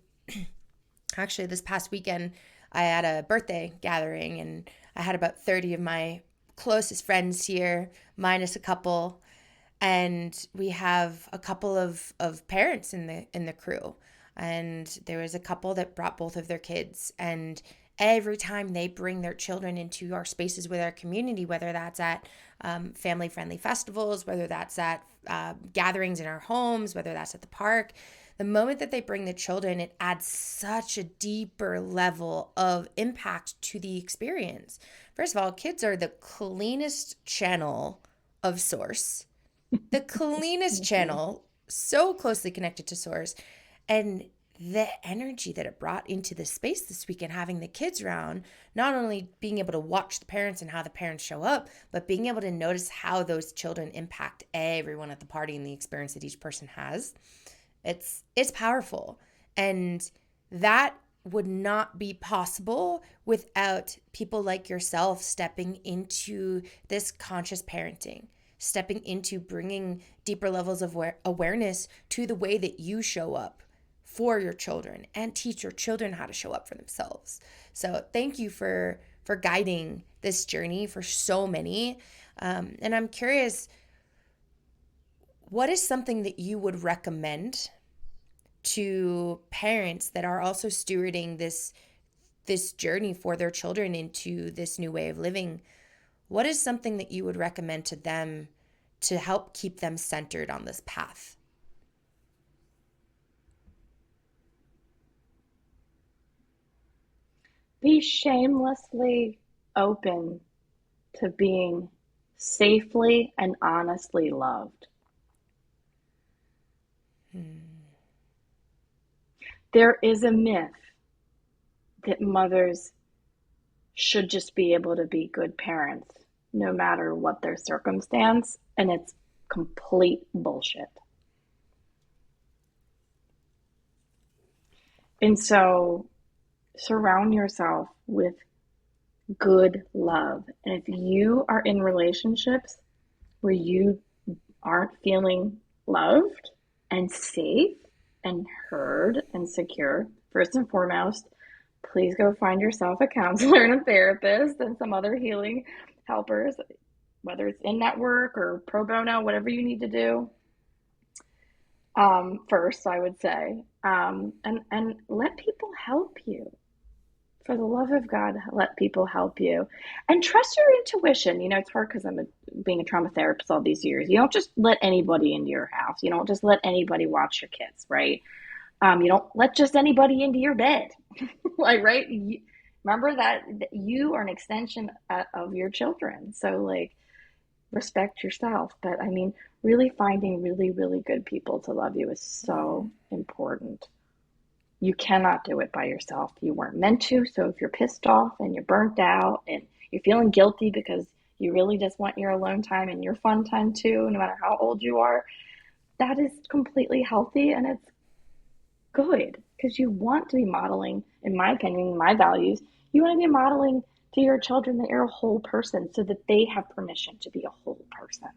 Speaker 2: Actually, this past weekend, I had a birthday gathering, and I had about 30 of my closest friends here, minus a couple. And we have a couple of parents in the crew. And there was a couple that brought both of their kids. And every time they bring their children into our spaces with our community, whether that's at family-friendly festivals, whether that's at gatherings in our homes, whether that's at the park, the moment that they bring the children, it adds such a deeper level of impact to the experience. First of all, kids are the cleanest channel of source, the cleanest channel, so closely connected to source. And the energy that it brought into the space this weekend, having the kids around, not only being able to watch the parents and how the parents show up, but being able to notice how those children impact everyone at the party and the experience that each person has. It's powerful. And that would not be possible without people like yourself stepping into this conscious parenting, stepping into bringing deeper levels of awareness to the way that you show up for your children and teach your children how to show up for themselves. So thank you for guiding this journey for so many. And I'm curious, what is something that you would recommend to parents that are also stewarding this journey for their children into this new way of living? What is something that you would recommend to them to help keep them centered on this path?
Speaker 3: Be shamelessly open to being safely and honestly loved. There is a myth that mothers should just be able to be good parents no matter what their circumstance, and it's complete bullshit. And so surround yourself with good love. And if you are in relationships where you aren't feeling loved and safe and heard and secure, first and foremost, please go find yourself a counselor and a therapist and some other healing helpers, whether it's in network or pro bono, whatever you need to do. First, I would say, and let people help you. For the love of God, let people help you, and trust your intuition. You know, it's hard because being a trauma therapist all these years. You don't just let anybody into your house. You don't just let anybody watch your kids, right? You don't let just anybody into your bed, like, right? Remember that you are an extension of your children. So, like, respect yourself. But I mean, really finding really, really good people to love you is so important. You cannot do it by yourself. You weren't meant to. So if you're pissed off and you're burnt out and you're feeling guilty because you really just want your alone time and your fun time too, no matter how old you are, that is completely healthy and it's good because you want to be modeling, in my opinion, my values, you want to be modeling to your children that you're a whole person so that they have permission to be a whole person.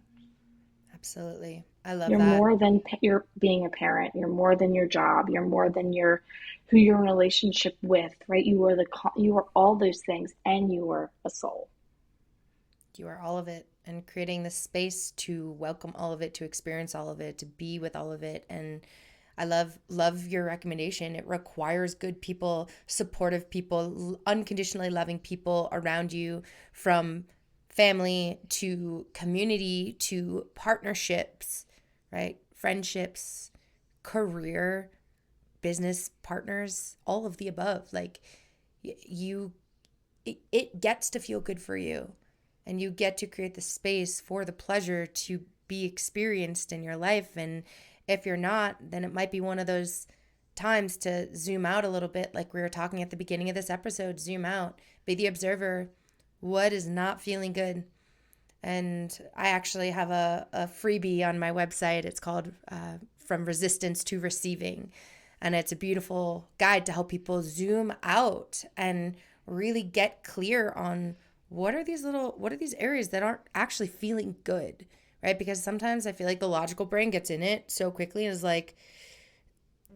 Speaker 2: Absolutely. I love
Speaker 3: You're
Speaker 2: that.
Speaker 3: more than you're being a parent. You're more than your job. You're more than who you're in a relationship with, right? You are all those things, and you are a soul.
Speaker 2: You are all of it, and creating the space to welcome all of it, to experience all of it, to be with all of it. And I love your recommendation. It requires good people, supportive people, unconditionally loving people around you, from family to community to partnerships, right? Friendships, career, business partners, all of the above. Like, it gets to feel good for you, and you get to create the space for the pleasure to be experienced in your life. And if you're not, then it might be one of those times to zoom out a little bit, like we were talking at the beginning of this episode. Zoom out, be the observer. What is not feeling good? And I actually have a freebie on my website. It's called From Resistance to Receiving. And it's a beautiful guide to help people zoom out and really get clear on what are these areas that aren't actually feeling good, right? Because sometimes I feel like the logical brain gets in it so quickly and is like,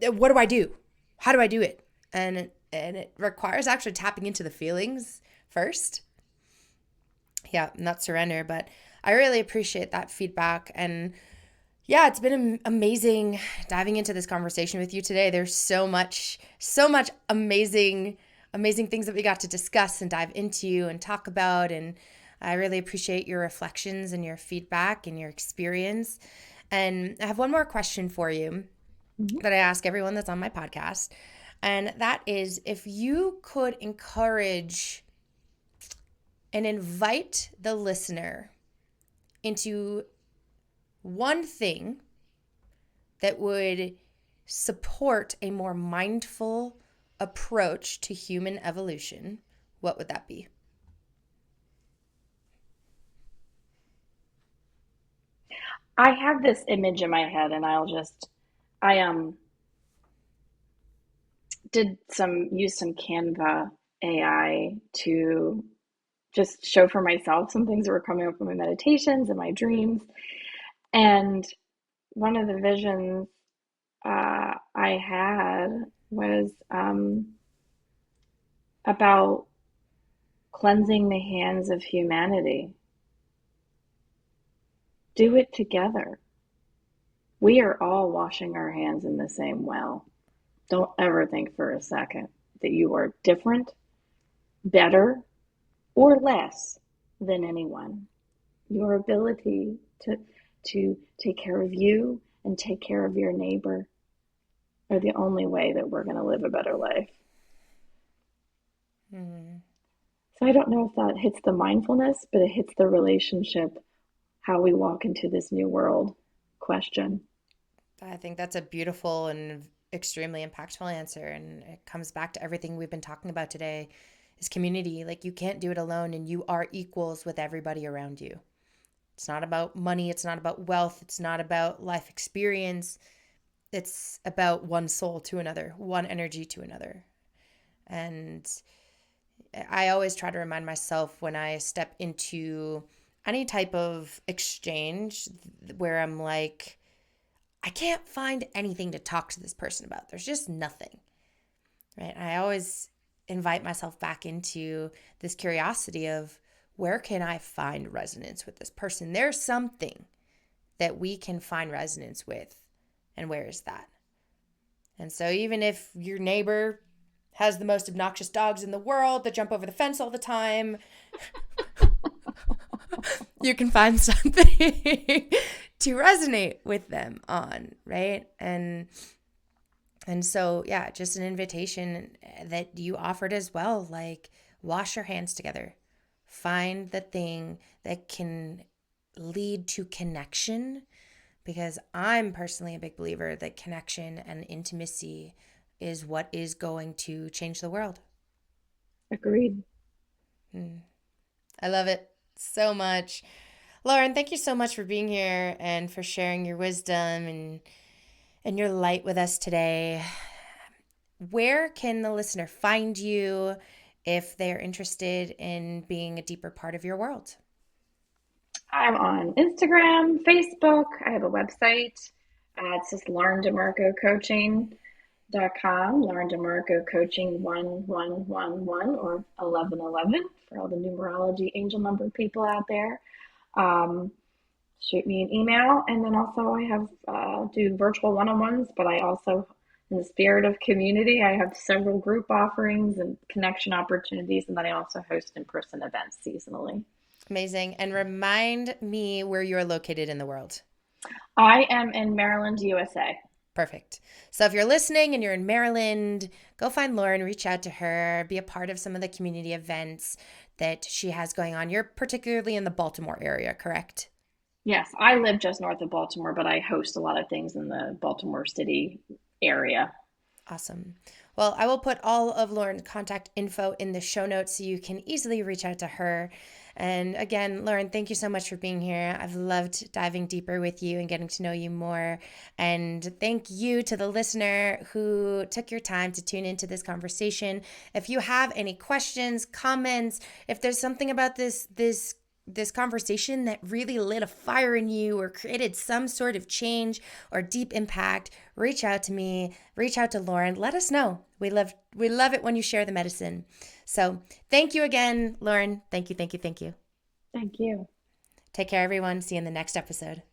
Speaker 2: what do I do? How do I do it? And it requires actually tapping into the feelings first. Yeah, not surrender. But I really appreciate that feedback. And yeah, it's been amazing diving into this conversation with you today. There's so much amazing things that we got to discuss and dive into and talk about. And I really appreciate your reflections and your feedback and your experience. And I have one more question for you that I ask everyone that's on my podcast. And that is, if you could encourage and invite the listener into one thing that would support a more mindful approach to human evolution, what would that be?
Speaker 3: I have this image in my head, and I use some Canva AI to just show for myself some things that were coming up in my meditations and my dreams. And one of the visions I had was about cleansing the hands of humanity. Do it together. We are all washing our hands in the same well. Don't ever think for a second that you are different, better, or less than anyone. Your ability to take care of you and take care of your neighbor are the only way that we're going to live a better life. So I don't know if that hits the mindfulness, but it hits the relationship, how we walk into this new world question.
Speaker 2: I think that's a beautiful and extremely impactful answer. And it comes back to everything we've been talking about today is community. Like, you can't do it alone, and you are equals with everybody around you. It's not about money. It's not about wealth. It's not about life experience. It's about one soul to another, one energy to another. And I always try to remind myself when I step into any type of exchange where I'm like, I can't find anything to talk to this person about. There's just nothing, right? I always invite myself back into this curiosity of, where can I find resonance with this person? There's something that we can find resonance with, and where is that? And so even if your neighbor has the most obnoxious dogs in the world that jump over the fence all the time, you can find something to resonate with them on, right? And so, yeah, just an invitation that you offered as well, like, wash your hands together. Find the thing that can lead to connection, because I'm personally a big believer that connection and intimacy is what is going to change the world.
Speaker 3: Agreed.
Speaker 2: I love it so much. Lauren, thank you so much for being here and for sharing your wisdom and your light with us today. Where can the listener find you if they're interested in being a deeper part of your world?
Speaker 3: I'm on Instagram, Facebook. I have a website. It's just Lauren DeMarco Coaching.com. Lauren DeMarco Coaching 1111 or 1111 for all the numerology angel number people out there. Shoot me an email. And then also I have do virtual one-on-ones, but I also, in the spirit of community, I have several group offerings and connection opportunities, and then I also host in-person events seasonally.
Speaker 2: Amazing. And remind me where you're located in the world.
Speaker 3: I am in Maryland, USA.
Speaker 2: Perfect. So if you're listening and you're in Maryland, go find Lauren, reach out to her, be a part of some of the community events that she has going on. You're particularly in the Baltimore area, correct?
Speaker 3: Yes, I live just north of Baltimore, but I host a lot of things in the Baltimore City area.
Speaker 2: Awesome. Well, I will put all of Lauren's contact info in the show notes so you can easily reach out to her. And again, Lauren, thank you so much for being here. I've loved diving deeper with you and getting to know you more. And thank you to the listener who took your time to tune into this conversation. If you have any questions, comments, if there's something about this conversation that really lit a fire in you or created some sort of change or deep impact, reach out to me, reach out to Lauren. Let us know. We love it when you share the medicine. So thank you again, Lauren. Thank you.
Speaker 3: Thank you.
Speaker 2: Take care, everyone. See you in the next episode.